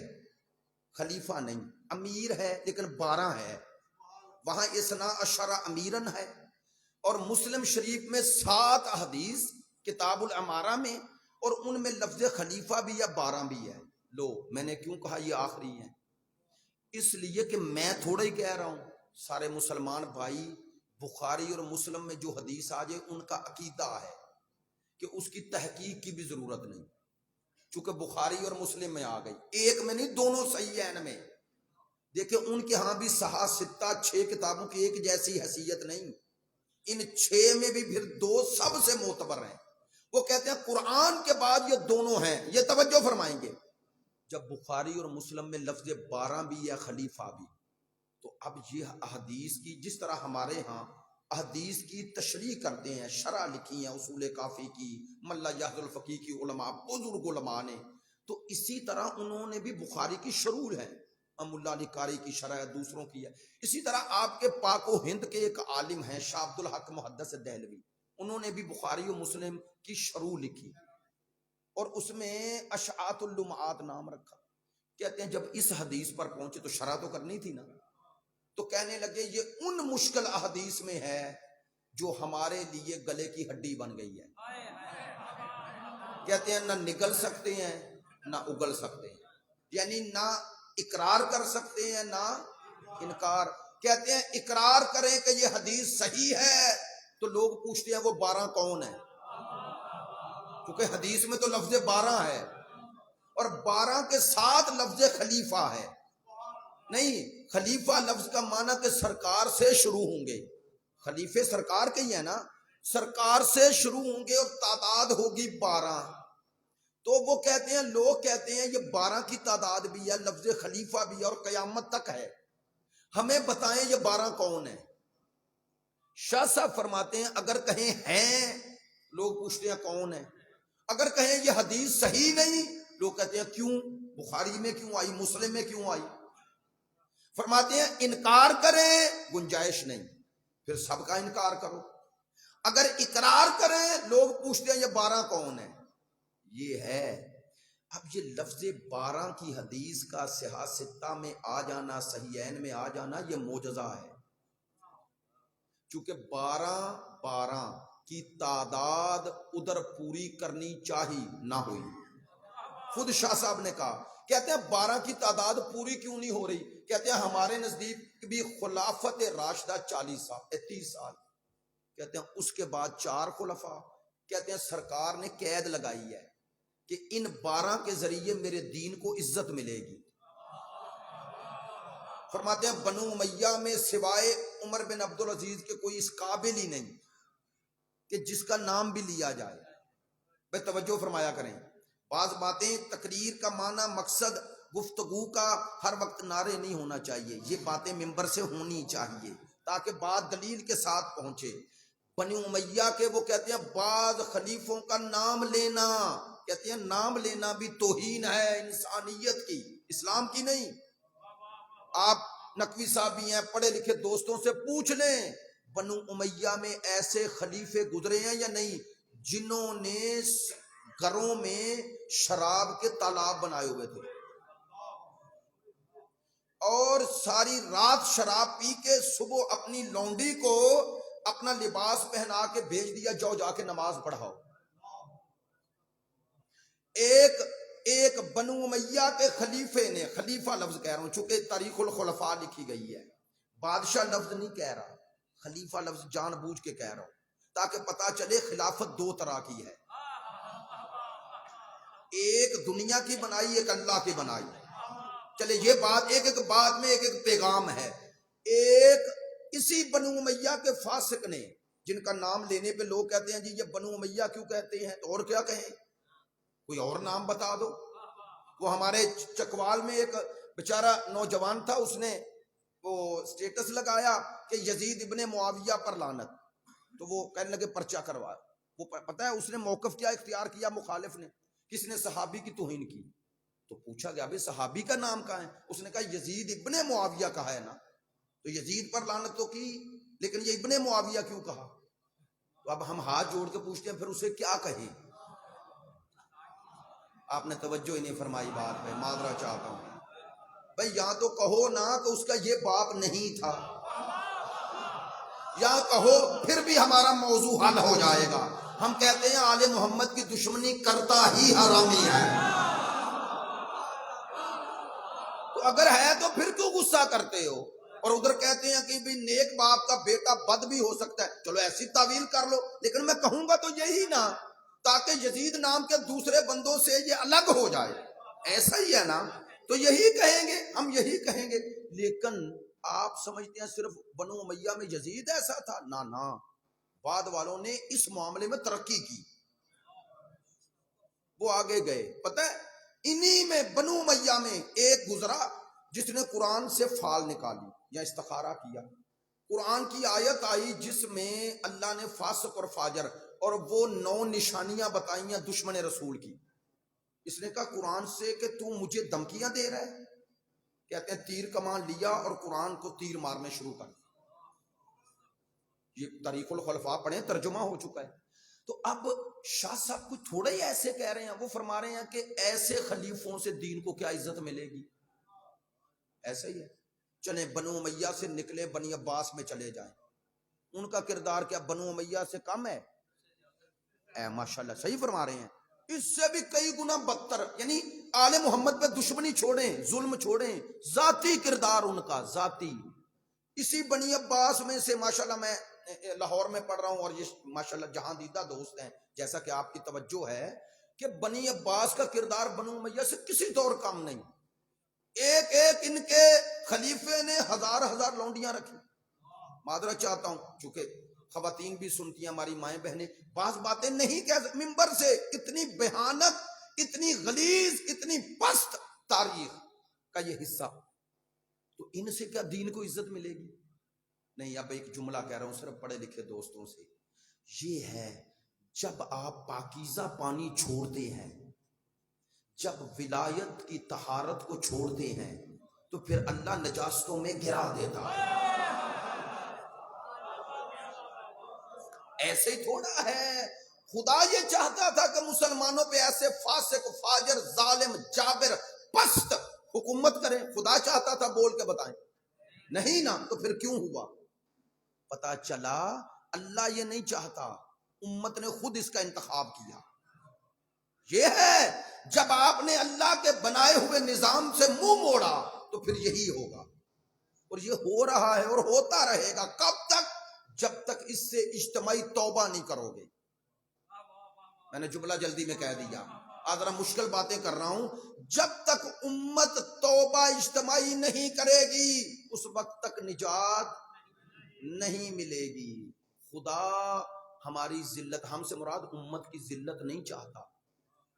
C: خلیفہ نہیں. امیر ہے لیکن 12 ہے، وہاں 12 امیرن ہے. اور مسلم شریف میں 7 حدیث کتاب الامارہ میں، اور ان میں لفظ خلیفہ بھی یا 12 بھی ہے. لو میں نے کیوں کہا یہ آخری ہے؟ اس لیے کہ میں تھوڑا ہی کہہ رہا ہوں، سارے مسلمان بھائی بخاری اور مسلم میں جو حدیث آ جائے ان کا عقیدہ ہے کہ اس کی تحقیق کی بھی ضرورت نہیں، چونکہ بخاری اور مسلم میں آ گئی. ایک میں نہیں، دونوں صحیحین میں. دیکھیں ان کے ہاں بھی صحاح ستہ 6 کتابوں کی ایک جیسی حیثیت نہیں. ان 6 میں بھی پھر 2 سب سے معتبر ہیں. وہ کہتے ہیں قرآن کے بعد یہ دونوں ہیں. یہ توجہ فرمائیں گے، جب بخاری اور مسلم میں لفظ 12 بھی یا خلیفہ بھی، تو اب یہ احادیث کی، جس طرح ہمارے ہاں احادیث کی تشریح کرتے ہیں، شرح لکھی ہیں اصول کافی کی، ملا یحیی الفقیہ کی علماء، بزرگ علماء نے، تو اسی طرح انہوں نے بھی بخاری کی شروح ہے، ملا علی قاری کی شرح ہے، دوسروں کی ہے. اسی طرح آپ کے پاک و ہند کے ایک عالم ہیں شاہ عبد الحق محدث دہلوی، انہوں نے بھی بخاری و مسلم کی شروح لکھی اور اس میں اشعات اللمعات نام رکھا. کہتے ہیں جب اس حدیث پر پہنچے تو شرح تو کرنی تھی نا، تو کہنے لگے یہ ان مشکل احادیث میں ہے جو ہمارے لیے گلے کی ہڈی بن گئی ہے. کہتے ہیں نہ نگل سکتے ہیں نہ اگل سکتے ہیں، یعنی نہ اقرار کر سکتے ہیں نہ انکار. کہتے ہیں اقرار کریں کہ یہ حدیث صحیح ہے تو لوگ پوچھتے ہیں وہ 12 کون ہے، کیونکہ حدیث میں تو لفظ 12 ہے اور 12 کے ساتھ لفظ خلیفہ ہے. نہیں، خلیفہ لفظ کا معنی کہ سرکار سے شروع ہوں گے، خلیفے سرکار کے ہی ہے نا، سرکار سے شروع ہوں گے اور تعداد ہوگی 12. تو وہ کہتے ہیں، لوگ کہتے ہیں یہ 12 کی تعداد بھی ہے، لفظ خلیفہ بھی ہے اور قیامت تک ہے، ہمیں بتائیں یہ 12 کون ہیں. شاہ صاحب فرماتے ہیں اگر کہیں ہیں، لوگ پوچھتے ہیں کون ہے، اگر کہیں یہ حدیث صحیح نہیں، لوگ کہتے ہیں کیوں، بخاری میں کیوں آئی، مسلم میں کیوں آئی. فرماتے ہیں انکار کریں گنجائش نہیں، پھر سب کا انکار کرو. اگر اقرار کریں، لوگ پوچھتے ہیں یہ 12 کون ہے. یہ ہے. اب یہ لفظ 12 کی حدیث کا صحاح ستہ میں آ جانا، صحیحین میں آ جانا، یہ معجزہ ہے. چونکہ 12 کی تعداد ادھر پوری کرنی چاہیے نہ ہوئی. خود شاہ صاحب نے کہا، کہتے ہیں 12 کی تعداد پوری کیوں نہیں ہو رہی؟ کہتے ہیں ہمارے نزدیک بھی خلافت راشدہ 30 سال، کہتے ہیں اس کے بعد 4 خلفاء. کہتے ہیں سرکار نے قید لگائی ہے کہ ان 12 کے ذریعے میرے دین کو عزت ملے گی. فرماتے ہیں بنو امیہ میں سوائے عمر بن عبدالعزیز کے کوئی اس قابل ہی نہیں کہ جس کا نام بھی لیا جائے. بھائی توجہ فرمایا کریں. بعض باتیں تقریر کا معنی مقصد گفتگو کا ہر وقت نعرے نہیں ہونا چاہیے. یہ باتیں ممبر سے ہونی چاہیے تاکہ بات دلیل کے ساتھ پہنچے. بنی امیہ کے وہ کہتے ہیں بعض خلیفوں کا نام لینا، کہتے ہیں نام لینا بھی توہین ہے انسانیت کی، اسلام کی نہیں. آپ نقوی صاحب بھی ہیں، پڑھے لکھے دوستوں سے پوچھ لیں بنو امیہ میں ایسے خلیفے گزرے ہیں یا نہیں جنہوں نے گھروں میں شراب کے تالاب بنائے ہوئے تھے اور ساری رات شراب پی کے صبح اپنی لونڈی کو اپنا لباس پہنا کے بھیج دیا، جاؤ جا کے نماز پڑھاؤ. ایک بنو امیہ کے خلیفے نے، خلیفہ لفظ کہہ رہا ہوں چونکہ تاریخ الخلفاء لکھی گئی ہے، بادشاہ لفظ نہیں کہہ رہا، خلیفہ لفظ جان بوجھ کے کہہ رہا ہوں تاکہ پتا چلے خلافت دو طرح کی ہے، ایک دنیا کی بنائی، ایک اللہ کی بنائی. چلے یہ بات ایک ایک بات میں ایک ایک پیغام ہے. ایک اسی بنو امیہ کے فاسق نے، جن کا نام لینے پہ لوگ کہتے ہیں جی یہ بنو امیہ کیوں کہتے ہیں، تو اور کیا کہیں، کوئی اور نام بتا دو. وہ ہمارے چکوال میں ایک بیچارہ نوجوان تھا، اس نے وہ سٹیٹس لگایا کہ یزید ابن معاویہ پر لعنت، تو وہ کہنے لگے پرچہ کروا. وہ پتہ ہے اس نے موقف کیا اختیار کیا، مخالف نے، کس نے صحابی کی توہین کی. تو پوچھا گیا بھئی صحابی کا نام کہاں ہے، اس نے کہا یزید ابن معاویہ کہا ہے نا. تو یزید پر لعنت تو کی لیکن یہ ابن معاویہ کیوں کہا. تو اب ہم ہاتھ جوڑ کے پوچھتے ہیں پھر اسے کیا کہیں. آپ نے توجہ ہی نہیں فرمائی بات پہ، معذرت چاہتا ہوں. بھئی یا تو کہو نا کہ اس کا یہ باپ نہیں تھا، یا کہو پھر بھی ہمارا موضوع حل ہو جائے گا. ہم کہتے ہیں آل محمد کی دشمنی کرتا ہی حرامی ہے. تو اگر ہے تو پھر کیوں غصہ کرتے ہو، اور ادھر کہتے ہیں کہ بھی نیک باپ کا بیٹا بد بھی ہو سکتا ہے. چلو ایسی تعویل کر لو، لیکن میں کہوں گا تو یہی نا، تاکہ یزید نام کے دوسرے بندوں سے یہ الگ ہو جائے. ایسا ہی ہے نا، تو یہی کہیں گے، ہم یہی کہیں گے. لیکن آپ سمجھتے ہیں صرف بنو امیہ میں یزید ایسا تھا؟ نا، بعد والوں نے اس معاملے میں ترقی کی، وہ آگے گئے. پتہ ہے انہی میں بنو امیہ میں ایک گزرا جس نے قرآن سے فال نکالی یا استخارہ کیا. قرآن کی آیت آئی جس میں اللہ نے فاسق اور فاجر اور وہ 9 نشانیاں بتائی ہیں دشمن رسول کی. اس نے کہا قرآن سے کہ تو مجھے دھمکیاں دے رہا ہے. کہتے ہیں تیر کمان لیا اور قرآن کو تیر مارنے شروع کر دیا. یہ تاریخ الخلفاء پڑھیں، ترجمہ ہو چکا ہے. تو اب شاہ صاحب کچھ تھوڑا ہی ایسے کہہ رہے ہیں، وہ فرما رہے ہیں کہ ایسے خلیفوں سے دین کو کیا عزت ملے گی. ایسا ہی ہے. چلیں بنو امیہ سے نکلے بنی عباس میں چلے جائیں، ان کا کردار کیا بنو امیہ سے کم ہے؟ ماشاءاللہ صحیح فرما رہے ہیں، اس سے بھی کئی گنا بدتر. یعنی آل محمد پہ دشمنی چھوڑیں، ظلم چھوڑیں، ذاتی کردار ان کا ذاتی. اسی بنی عباس میں سے ماشاءاللہ میں لاہور میں پڑھ رہا ہوں، اور یہ ماشاءاللہ جہاں دیدہ دوست ہیں، جیسا کہ آپ کی توجہ ہے کہ بنی عباس کا کردار بنو امیہ سے کسی طور کم نہیں. ایک ان کے خلیفے نے ہزار لونڈیاں رکھی. معذرت چاہتا ہوں چونکہ خواتین بھی سنتی ہیں، ہماری مائیں بہنیں، بعض باتیں نہیں کہہ ممبر سے. اتنی بھیانک، اتنی غلیظ، اتنی پست تاریخ کا یہ حصہ، تو ان سے کیا دین کو عزت ملے گی؟ نہیں. اب ایک جملہ کہہ رہا ہوں صرف پڑھے لکھے دوستوں سے، یہ ہے جب آپ پاکیزہ پانی چھوڑتے ہیں، جب ولایت کی طہارت کو چھوڑتے ہیں، تو پھر اللہ نجاستوں میں گرا دیتا ہے. ایسے ہی تھوڑا ہے. خدا یہ چاہتا تھا کہ مسلمانوں پہ ایسے فاسق، فاجر، ظالم، جابر، پست حکومت کریں. خدا چاہتا تھا، بول کے بتائیں. نہیں نا، تو پھر کیوں ہوا؟ پتا چلا اللہ یہ نہیں چاہتا، امت نے خود اس کا انتخاب کیا. یہ ہے جب آپ نے اللہ کے بنائے ہوئے نظام سے منہ موڑا تو پھر یہی ہوگا. اور یہ ہو رہا ہے اور ہوتا رہے گا. کب تک؟ جب تک اس سے اجتماعی توبہ نہیں کرو گے. میں نے جملہ جلدی میں کہہ دیا، آج ذرا مشکل باتیں کر رہا ہوں. جب تک امت توبہ اجتماعی نہیں کرے گی اس وقت تک نجات نہیں ملے گی. خدا ہماری ذلت، ہم سے مراد امت کی ذلت نہیں چاہتا،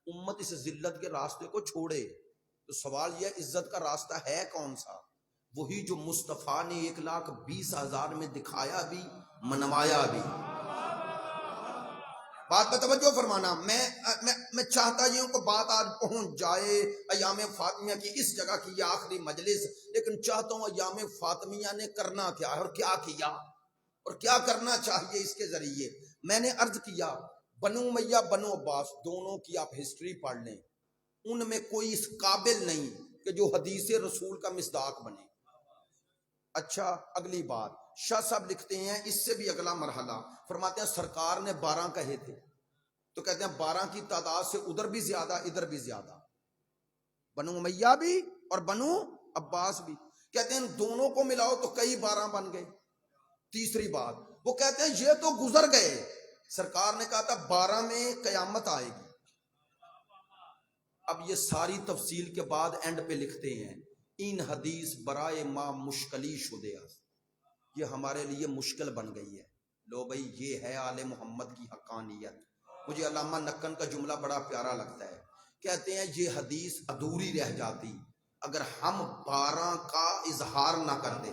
C: امت اس ذلت کے راستے کو چھوڑے. تو سوال یہ عزت کا راستہ ہے کون سا؟ وہی جو مصطفیٰ نے 1,20,000 میں دکھایا بھی منوایا بھی. بات پہ توجہ فرمانا. میں چاہتا یہ ہوں کہ بات آج پہنچ جائے ایام فاطمیہ کی اس جگہ کی یہ آخری مجلس، لیکن چاہتا ہوں ایام فاطمیہ نے کرنا کیا ہے اور کیا کیا اور کیا کرنا چاہیے اس کے ذریعے. میں نے عرض کیا بنو امیہ بنو عباس دونوں کی آپ ہسٹری پڑھ لیں، ان میں کوئی اس قابل نہیں کہ جو حدیث رسول کا مصداق بنے. اچھا اگلی بات شاہ صاحب لکھتے ہیں اس سے بھی اگلا مرحلہ، فرماتے ہیں سرکار نے 12 کہے تھے، تو کہتے ہیں 12 کی تعداد سے ادھر بھی زیادہ ادھر بھی زیادہ، بنو امیہ بھی اور بنو عباس بھی. کہتے ہیں دونوں کو ملاؤ تو کئی 12 بن گئے. تیسری بات وہ کہتے ہیں یہ تو گزر گئے، سرکار نے کہا تھا 12 میں قیامت آئے گی. اب یہ ساری تفصیل کے بعد اینڈ پہ لکھتے ہیں این حدیث برائے ما مشکلی شدے، یہ ہمارے لیے مشکل بن گئی ہے. لو بھائی یہ ہے آل محمد کی حقانیت. مجھے علامہ نکن کا جملہ بڑا پیارا لگتا ہے، کہتے ہیں یہ حدیث ادھوری رہ جاتی اگر ہم 12 کا اظہار نہ کرتے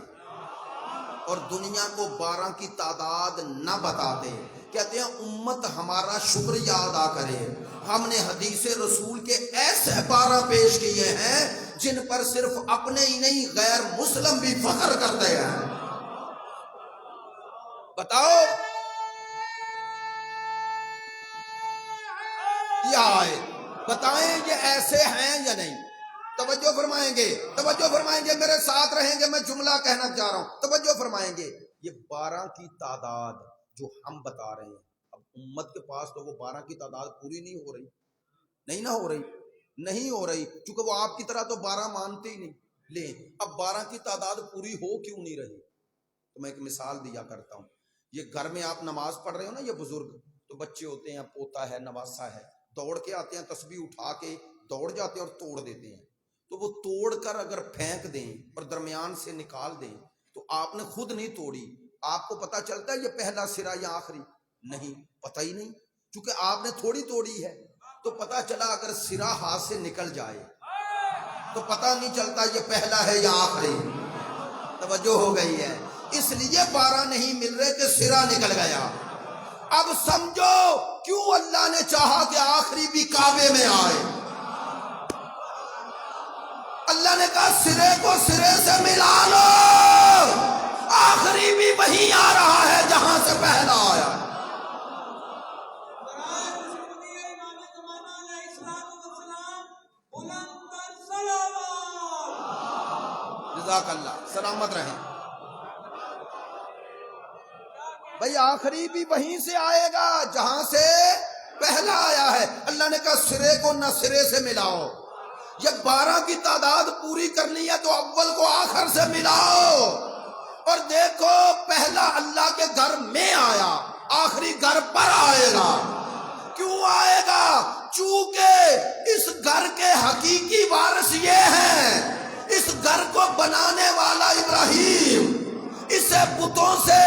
C: اور دنیا کو 12 کی تعداد نہ بتاتے. کہتے ہیں امت ہمارا شکریہ ادا کرے، ہم نے حدیث رسول کے ایسے 12 پیش کیے ہیں جن پر صرف اپنے ہی نہیں غیر مسلم بھی فخر کرتے ہیں. بتاؤ یہ آئے بتائیں یہ ایسے ہیں یا نہیں؟ توجہ فرمائیں گے، توجہ فرمائیں گے، میرے ساتھ رہیں گے. میں جملہ کہنا چاہ رہا ہوں، توجہ فرمائیں گے. یہ 12 کی تعداد جو ہم بتا رہے ہیں، اب امت کے پاس تو وہ 12 کی تعداد پوری نہیں ہو رہی، نہیں نہ ہو رہی، نہیں ہو رہی، چونکہ وہ آپ کی طرح تو 12 مانتے ہی نہیں. لیں اب 12 کی تعداد پوری ہو کیوں نہیں رہی؟ تو میں ایک مثال دیا کرتا ہوں. یہ گھر میں آپ نماز پڑھ رہے ہو نا، یہ بزرگ تو بچے ہوتے ہیں، پوتا ہے نواسا ہے، دوڑ کے آتے ہیں، تسبیح اٹھا کے دوڑ جاتے ہیں اور توڑ دیتے ہیں. تو وہ توڑ کر اگر پھینک دیں اور درمیان سے نکال دیں تو آپ نے خود نہیں توڑی، آپ کو پتا چلتا ہے یہ پہلا سرا یا آخری؟ نہیں، پتہ ہی نہیں، چونکہ آپ نے تھوڑی توڑی ہے. تو پتا چلا اگر سرا ہاتھ سے نکل جائے تو پتہ نہیں چلتا یہ پہلا ہے یا آخری. توجہ ہو گئی ہے؟ اس لیے 12 نہیں مل رہے کہ سرا نکل گیا. اب سمجھو کیوں اللہ نے چاہا کہ آخری بھی کعبے میں آئے. اللہ نے کہا سرے کو سرے سے ملا لو، آخری بھی وہیں آ رہا ہے جہاں سے پہلا آیا. جزاک اللہ، سلامت رہیں بھائی. آخری بھی وہیں سے آئے گا جہاں سے پہلا آیا ہے. اللہ نے کہا سرے کو نہ سرے سے ملاؤ. یہ 12 کی تعداد پوری کرنی ہے تو اول کو آخر سے ملاؤ. اور دیکھو پہلا اللہ کے گھر میں آیا، آخری گھر پر آئے گا. کیوں آئے گا؟ چونکہ اس گھر کے حقیقی وارث یہ ہیں. اس گھر کو بنانے والا ابراہیم، اسے بتوں سے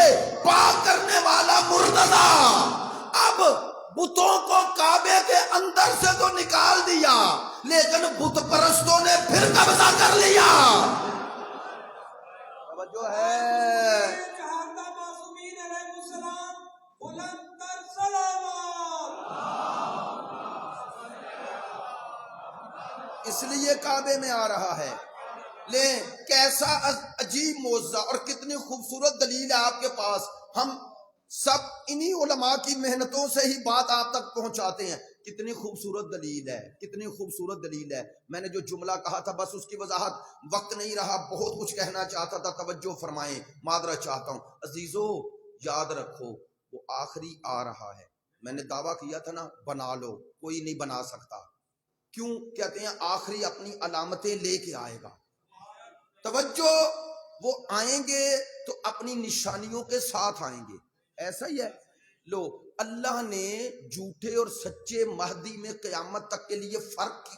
C: پاک کرنے والا مرتضی. اب بتوں کو کعبے کے اندر سے تو نکال دیا لیکن بت پرستوں نے پھر قبضہ کر لیا. توجہ ہے؟ اس لیے کعبے میں آ رہا ہے. لیں کیسا عجیب معجزہ اور کتنی خوبصورت دلیل ہے آپ کے پاس. ہم سب انہی علماء کی محنتوں سے ہی بات آپ تک پہنچاتے ہیں. کتنی خوبصورت دلیل ہے، کتنی خوبصورت دلیل ہے. میں نے جو جملہ کہا تھا بس اس کی وضاحت، وقت نہیں رہا، بہت کچھ کہنا چاہتا تھا، توجہ فرمائیں، معذرت چاہتا ہوں. عزیزو یاد رکھو وہ آخری آ رہا ہے. میں نے دعویٰ کیا تھا نا بنا لو، کوئی نہیں بنا سکتا. کیوں؟ کہتے ہیں آخری اپنی علامتیں لے کے آئے گا. توجہ، وہ آئیں گے تو اپنی نشانیوں کے ساتھ آئیں گے. ایسا ہی ہے. لو اللہ نے جھوٹے اور سچے مہدی میں قیامت تک کے لیے فرق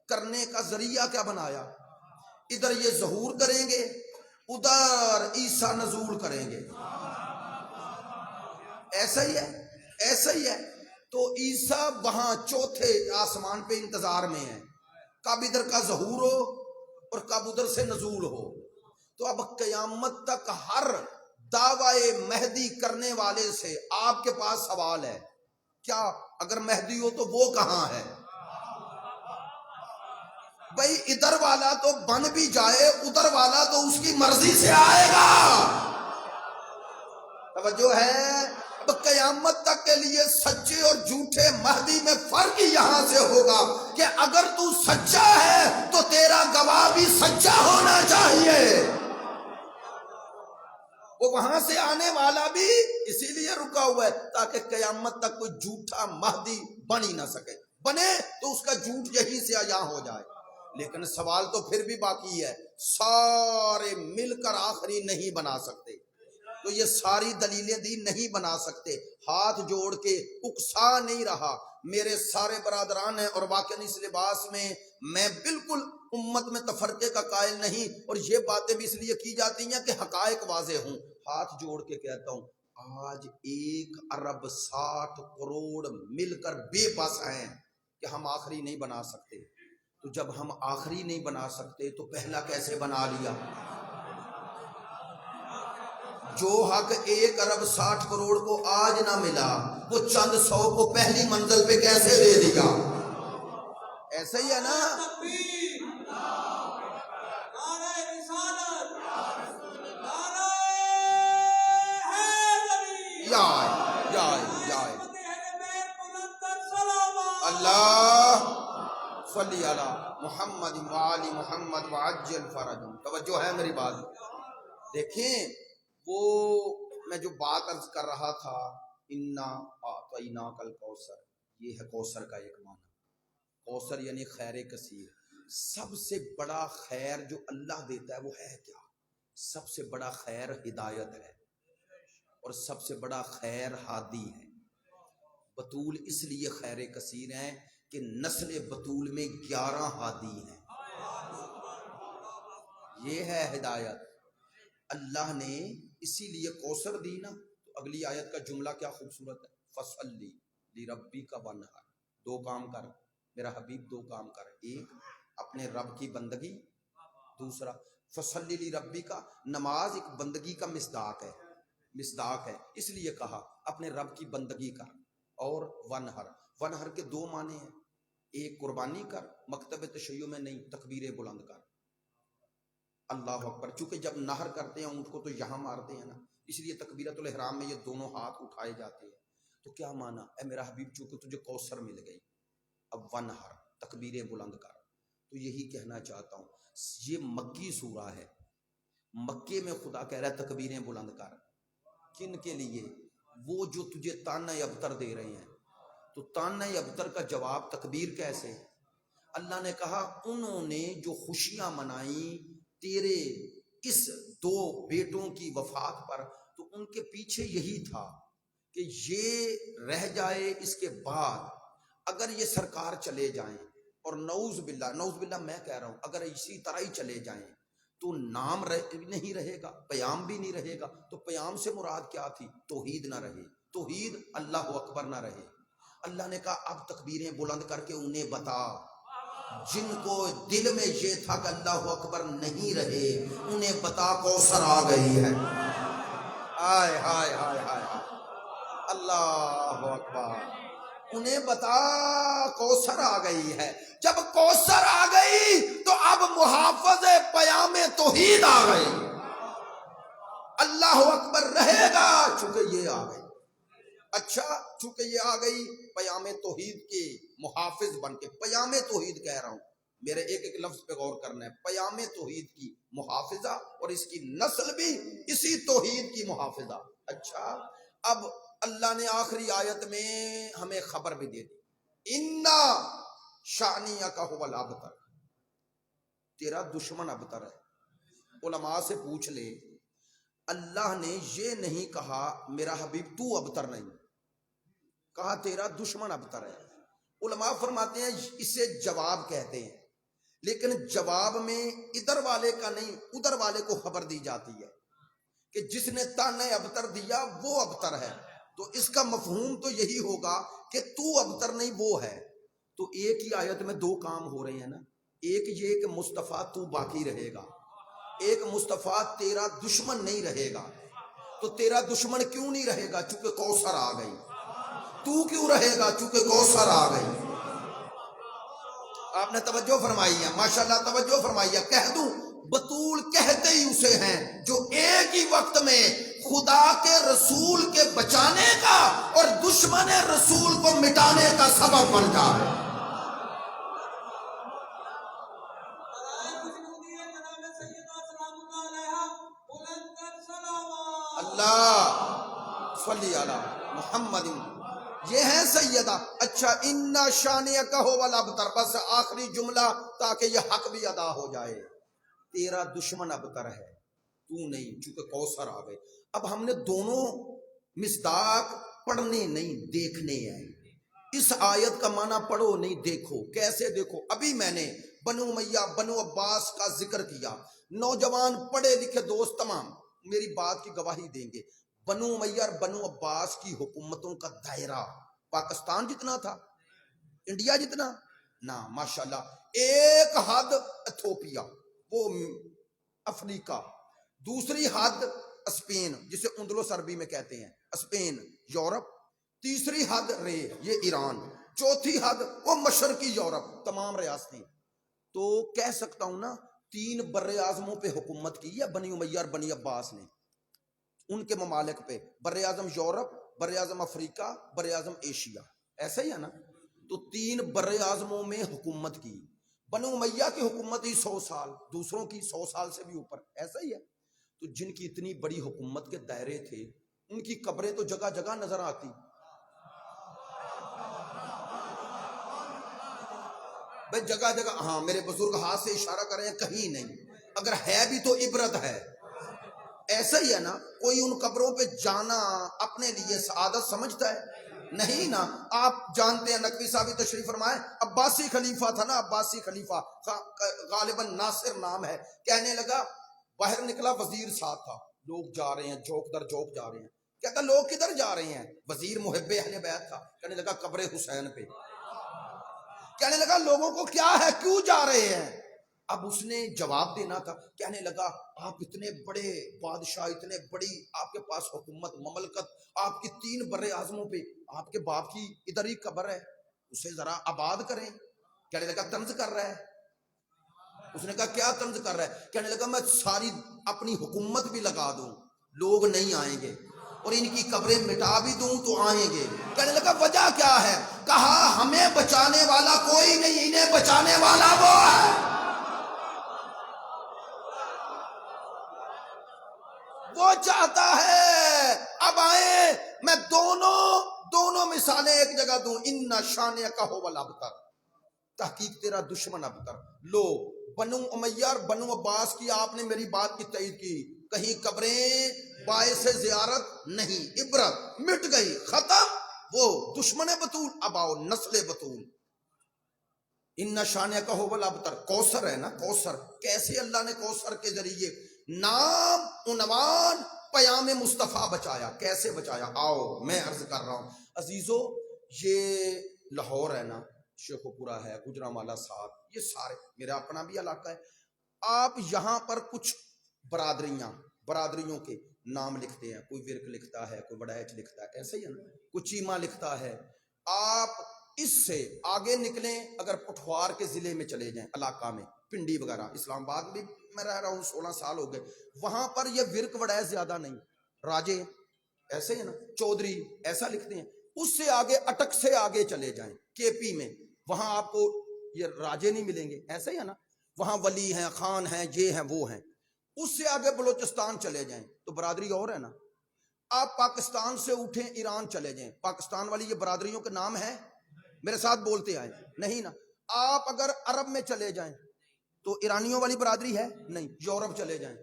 C: کرنے کا ذریعہ کیا بنایا؟ ادھر یہ ظہور کریں گے، ادھر عیسیٰ نزول کریں گے. ایسا ہی ہے. ایسا ہی ہے. تو عیسیٰ وہاں چوتھے آسمان پہ انتظار میں ہے، کب ادھر کا ظہور ہو اور کب ادھر سے نزول ہو. تو اب قیامت تک ہر دعوی مہدی کرنے والے سے آپ کے پاس سوال ہے، کیا اگر مہدی ہو تو وہ کہاں ہے؟ بھائی ادھر والا تو بن بھی جائے، ادھر والا تو اس کی مرضی سے آئے گا. توجہ ہے. اب قیامت تک کے لیے سچے اور جھوٹے مہدی میں فرق یہاں سے ہوگا کہ اگر تو سچا ہے تو تیرا گواہ بھی سچا ہونا چاہیے. وہ وہاں سے آنے والا بھی اسی لیے رکا ہوا ہے تاکہ قیامت تک کوئی جھوٹا مہدی بن ہی نہ سکے. بنے تو اس کا جھوٹ یہیں سے یہاں ہو جائے. لیکن سوال تو پھر بھی باقی ہے، سارے مل کر آخری نہیں بنا سکتے. تو یہ ساری دلیلیں دی نہیں بنا سکتے. ہاتھ جوڑ کے اکسا نہیں رہا. میرے سارے برادران ہیں اور واقعی اس لباس میں بالکل امت میں تفرقے کا قائل نہیں، اور یہ باتیں بھی اس لیے کی جاتی ہیں کہ حقائق واضح ہوں. ہاتھ جوڑ کے کہتا ہوں، آج 1.60 ارب مل کر بے بس ہیں کہ ہم آخری نہیں بنا سکتے. تو جب ہم آخری نہیں بنا سکتے تو پہلا کیسے بنا لیا؟ جو حق 1.60 ارب کو آج نہ ملا وہ چند 100 کو پہلی منزل پہ کیسے دے دیا؟ ایسا ہی ہے نا.
B: تکبیر، نعرہ رسالت، نعرہ حیدری،
C: یا اللہ صلی علی محمد وعلی محمد وعجل فرجهم. توجہ ہے میری بات. دیکھیں وہ میں جو بات عرض کر رہا تھا، انا اعطیناک الکوثر، یہ ہے کوثر کا ایک معنی. کوثر یعنی خیر کثیر. سب سے بڑا خیر جو اللہ دیتا ہے وہ ہے کیا؟ سب سے بڑا خیر ہدایت ہے، اور سب سے بڑا خیر ہادی ہے. بطول اس لیے خیر کثیر ہیں کہ نسل بطول میں 11 ہادی ہیں. یہ ہے ہدایت. اللہ نے اسی لیے کوثر دی نا. تو اگلی آیت کا جملہ کیا خوبصورت ہے، فصلی لربک وانحر. 2 کام کر میرا حبیب، 2 کام کر. ایک اپنے رب کی بندگی، دوسرا فصلی لربک. نماز ایک بندگی کا مصداق ہے، اس لیے کہا اپنے رب کی بندگی کر. اور ونہر کے 2 معنی ہیں. ایک قربانی کر، مکتب تشیع میں نہیں، تکبیر بلند کر، اللہ اکبر. چونکہ جب نہر کرتے ہیں اونٹ کو تو یہاں مارتے ہیں نا، اس لیے تکبیرۃ الاحرام میں یہ دونوں ہاتھ اٹھائے جاتے ہیں. تو کیا مانا، اے میرا حبیب چونکہ تجھے کوثر مل گئی، اب ونہر تکبیر بلند کر. تو یہی کہنا چاہتا ہوں، یہ مکی سورہ ہے. مکے میں خدا کہہ رہا ہے تکبیریں بلند کر. کن کے لیے؟ وہ جو تجھے تانہ ابتر دے رہے ہیں. تو تانہ ابتر کا جواب تکبیر کیسے؟ اللہ نے کہا انہوں نے جو خوشیاں منائیں تیرے اس 2 بیٹوں کی وفات پر، تو ان کے پیچھے یہی تھا کہ یہ رہ جائے. اس کے بعد اگر یہ سرکار چلے جائیں، اور نعوذ باللہ میں کہہ رہا ہوں اگر اسی طرح ہی چلے جائیں تو نام نہیں رہے گا، پیام بھی نہیں رہے گا. تو پیام سے مراد کیا تھی؟ توحید نہ رہے، توحید اللہ اکبر نہ رہے. اللہ نے کہا اب تکبیریں بلند کر کے انہیں بتا، جن کو دل میں یہ تھا کہ اللہ اکبر نہیں رہے، انہیں بتا کوثر آ گئی ہے. ہائے ہائے ہائے ہائے، اللہ اکبر. انہیں بتا کوثر آ گئی ہے. جب کوثر آ گئی تو اب محافظ پیام توحید آ گئی. اللہ اکبر رہے گا چونکہ یہ آ گئی. اچھا چونکہ یہ آ گئی، پیام توحید کے محافظ بن کے، پیام توحید کہہ رہا ہوں، میرے ایک لفظ پہ غور کرنا ہے. پیام توحید کی محافظہ، اور اس کی نسل بھی اسی توحید کی محافظہ. اچھا اب اللہ نے آخری آیت میں ہمیں خبر بھی دے دی، انا شانیک ھو الابتر، تیرا دشمن ابتر ہے. علماء سے پوچھ لے، اللہ نے یہ نہیں کہا میرا حبیب تو ابتر نہیں، کہا تیرا دشمن ابتر ہے. علماء فرماتے ہیں اسے جواب کہتے ہیں، لیکن جواب میں ادھر والے کا نہیں ادھر والے کو خبر دی جاتی ہے کہ جس نے تانے ابتر دیا وہ ابتر ہے. تو اس کا مفہوم تو یہی ہوگا کہ تو ابتر نہیں وہ ہے. تو ایک ہی آیت میں دو کام ہو رہے ہیں نا. ایک یہ کہ مصطفیٰ تو باقی رہے گا, ایک مصطفیٰ تیرا دشمن نہیں رہے گا. تو تیرا دشمن کیوں نہیں رہے گا؟ چونکہ کوثر آ گئی. تو کیوں رہے گا؟ چونکہ کوثر آ گئی. آپ نے توجہ فرمائی ہے, ماشاءاللہ توجہ فرمائی ہے. کہہ دوں بطول کہتے ہی اسے ہیں جو ایک ہی وقت میں خدا کے رسول کے بچانے کا اور دشمن رسول کو مٹانے کا سبب بن جائے. اللہ صلی علی محمد. یہ ہے سیدہ. اچھا اِنَّ شَانِئَکَ هُوَ الْأَبْتَرُ, بس آخری جملہ تاکہ یہ حق بھی ادا ہو جائے. تیرا دشمن ابتر ہے, تو نہیں, چونکہ کوثر آ گئے. اب ہم نے دونوں مصداق پڑھنے نہیں دیکھنے ہیں. اس آیت کا معنی پڑھو نہیں دیکھو. کیسے دیکھو؟ ابھی میں نے بنو امیہ بنو عباس کا ذکر کیا. نوجوان پڑھے لکھے دوست تمام میری بات کی گواہی دیں گے. بنو امیہ اور بنو عباس کی حکومتوں کا دائرہ پاکستان جتنا تھا, انڈیا جتنا نہ. ماشاءاللہ ایک حد ایتھوپیا وہ افریقہ, دوسری حد اسپین جسے اندلس عربی میں کہتے ہیں اسپین یورپ, تیسری حد یہ ایران, چوتھی حد وہ مشرقی یورپ تمام ریاستیں. تو کہہ سکتا ہوں نا 3 بر اعظموں پہ حکومت کی ہے بنی امیہ اور بنی عباس نے. ان کے ممالک پہ بر اعظم یورپ, بر اعظم افریقہ, بر اعظم ایشیا, ایسا ہی ہے نا. تو 3 بر اعظموں میں حکومت کی. بنو امیہ کی حکومت ہی 100 سال, دوسروں کی 100 سال سے بھی اوپر, ایسا ہی ہے. تو جن کی اتنی بڑی حکومت کے دائرے تھے ان کی قبریں تو جگہ جگہ نظر آتی. بھائی جگہ جگہ, ہاں میرے بزرگ ہاتھ سے اشارہ کر رہے ہیں, کہیں نہیں. اگر ہے بھی تو عبرت ہے. ایسا ہی ہے نا, کوئی ان قبروں پہ جانا اپنے لیے سعادت سمجھتا ہے؟ نہیں نا. آپ جانتے ہیں نقوی صاحب تشریف فرمائے, عباسی خلیفہ تھا نا, عباسی خلیفہ غالباً ناصر نام ہے. کہنے لگا, باہر نکلا, وزیر ساتھ تھا, لوگ جا رہے ہیں جھوک در جھوک جا رہے ہیں. کہتا لوگ کدھر جا رہے ہیں؟ وزیر محب اہل بیت تھا. کہنے لگا قبر حسین پہ. کہنے لگا لوگوں کو کیا ہے, کیوں جا رہے ہیں؟ اب اس نے جواب دینا تھا. کہنے لگا آپ اتنے بڑے بادشاہ, اتنے بڑی آپ کے پاس حکومت مملکت, آپ کی 3 بر اعظموں پہ, آپ کے باپ کی ادھر ہی قبر ہے, اسے ذرا آباد کریں. کہنے لگا طنز کر رہا ہے. اس نے کہا کیا طنز کر رہا ہے؟ کہنے لگا میں ساری اپنی حکومت بھی لگا دوں, لوگ نہیں آئیں گے, اور ان کی قبریں مٹا بھی دوں تو آئیں گے. کہنے لگا وجہ کیا ہے؟ کہا ہمیں بچانے والا کوئی نہیں, انہیں بچانے والا وہ ہے. وہ چاہتا ہے اب آئے میں دونوں مثالیں ایک جگہ دوں. اِنَّ شَانِئَکَ هُوَ الْأَبْتَرُ, تحقیق تیرا دشمن ابتر. لو بنو امیہ اور بنو عباس کی آپ نے میری بات کی تائید کی, کہیں قبریں باعث زیارت نہیں, عبرت مٹ گئی, ختم. وہ دشمن بطول, اب آؤ نسل بطول. اِنَّ شَانِئَکَ هُوَ الْأَبْتَرُ, کوثر ہے نا, کوثر. کیسے اللہ نے کوثر کے ذریعے نام عنوان پیام مصطفیٰ بچایا, کیسے بچایا؟ آؤ میں عرض کر رہا ہوں عزیزو. یہ لاہور ہے نا, شیخو پورہ ہے, گجرانوالہ صاحب, یہ سارے میرا اپنا بھی علاقہ ہے. آپ یہاں پر کچھ برادریوں کے نام لکھتے ہیں, کوئی ورک لکھتا ہے, کوئی وڈائچ لکھتا ہے, ایسے ہی ہے نا, کوئی چیمہ لکھتا ہے. آپ اس سے آگے نکلیں, اگر پٹھوار کے ضلع میں چلے جائیں, علاقہ میں پنڈی وغیرہ, اسلام آباد بھی میں رہ رہا ہوں 16 سال ہو گئے, وہاں پر یہ ورک وڈائچ زیادہ نہیں, راجے ایسے ہے نا, چودھری ایسا لکھتے ہیں. اس سے آگے اٹک سے آگے چلے جائیں کے پی میں, وہاں آپ کو یہ راجے نہیں ملیں گے, ایسا ہی ہے نا, وہاں ولی ہیں, خان ہیں, یہ ہیں, وہ ہیں. اس سے آگے بلوچستان چلے جائیں تو برادری اور ہے نا. آپ پاکستان سے اٹھیں ایران چلے جائیں, پاکستان والی یہ برادریوں کے نام ہیں, میرے ساتھ بولتے آئے نہیں نا. آپ اگر عرب میں چلے جائیں تو ایرانیوں والی برادری ہے نہیں, یورپ چلے جائیں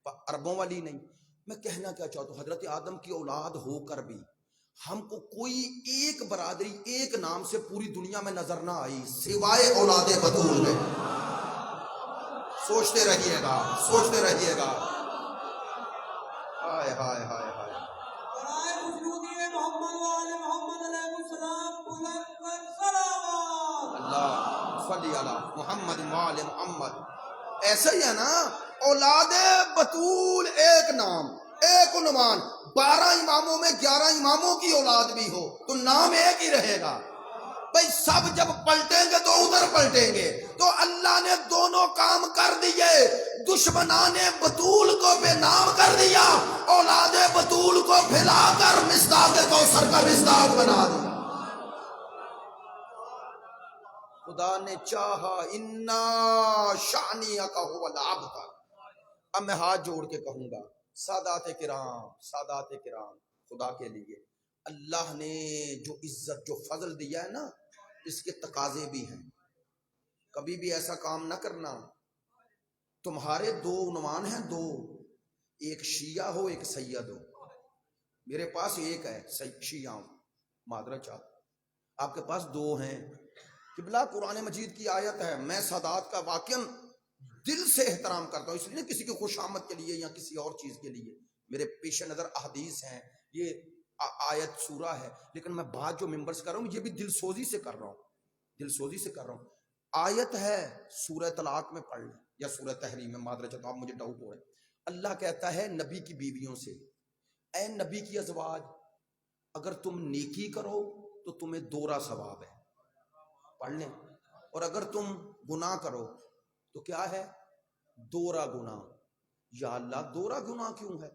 C: عربوں والی نہیں. میں کہنا کیا چاہتا ہوں, حضرت آدم کی اولاد ہو کر بھی ہم کو کوئی ایک برادری ایک نام سے پوری دنیا میں نظر نہ آئی سوائے اولاد بطول کے. سوچتے رہیے گا, سوچتے رہیے گا. ہائے ہائے ہائے ہائے. صلی علی محمد وآل محمد. ایسا ہی ہے نا, اولاد بطول ایک نام ایک عنوان, 12 اماموں میں 11 اماموں کی اولاد بھی ہو تو نام ایک ہی رہے گا. بھئی سب جب پلٹیں گے تو ادھر پلٹیں گے. تو اللہ نے دونوں کام کر دیے, دشمنان بطول کو بے نام کر دیا, اولاد بطول کو پھیلا کر مصداق کوثر کا مصداق بنا دیا. خدا نے چاہا انا شانئک ھو الابتر. اب میں ہاتھ جوڑ کے کہوں گا سادات کرام, خدا کے لیے اللہ نے جو عزت جو فضل دیا ہے نا, اس کے تقاضے بھی ہیں. کبھی بھی ایسا کام نہ کرنا. تمہارے 2 عنوان ہیں, 2, ایک شیعہ ہو ایک سید ہو. میرے پاس ایک ہے شیعہ ہوں, معذرت چاہتا, آپ کے پاس 2 ہیں. قبلہ قرآن مجید کی آیت ہے, میں سادات کا واقعاً دل سے احترام کرتا ہوں, اس لیے کسی کی خوش آمد کے لیے یا کسی اور چیز کے لیے. میرے پیش نظر احادیث ہیں, یہ آیت سورہ ہے, لیکن میں بات جو ممبر سے کر رہا ہوں یہ بھی دل سوزی سے کر رہا ہوں, آیت ہے سورہ طلاق میں پڑھ لیں یا سورہ تحریم میں, معذرت چاہتا ہوں آپ مجھے ڈاؤٹ ہو رہا ہے. اللہ کہتا ہے نبی کی بیویوں سے, اے نبی کی ازواج, اگر تم نیکی کرو تو تمہیں 2 ثواب ہے, پڑھ لیں, اور اگر تم گناہ کرو تو کیا ہے 2 گناہ. یا اللہ 2 گناہ کیوں ہے؟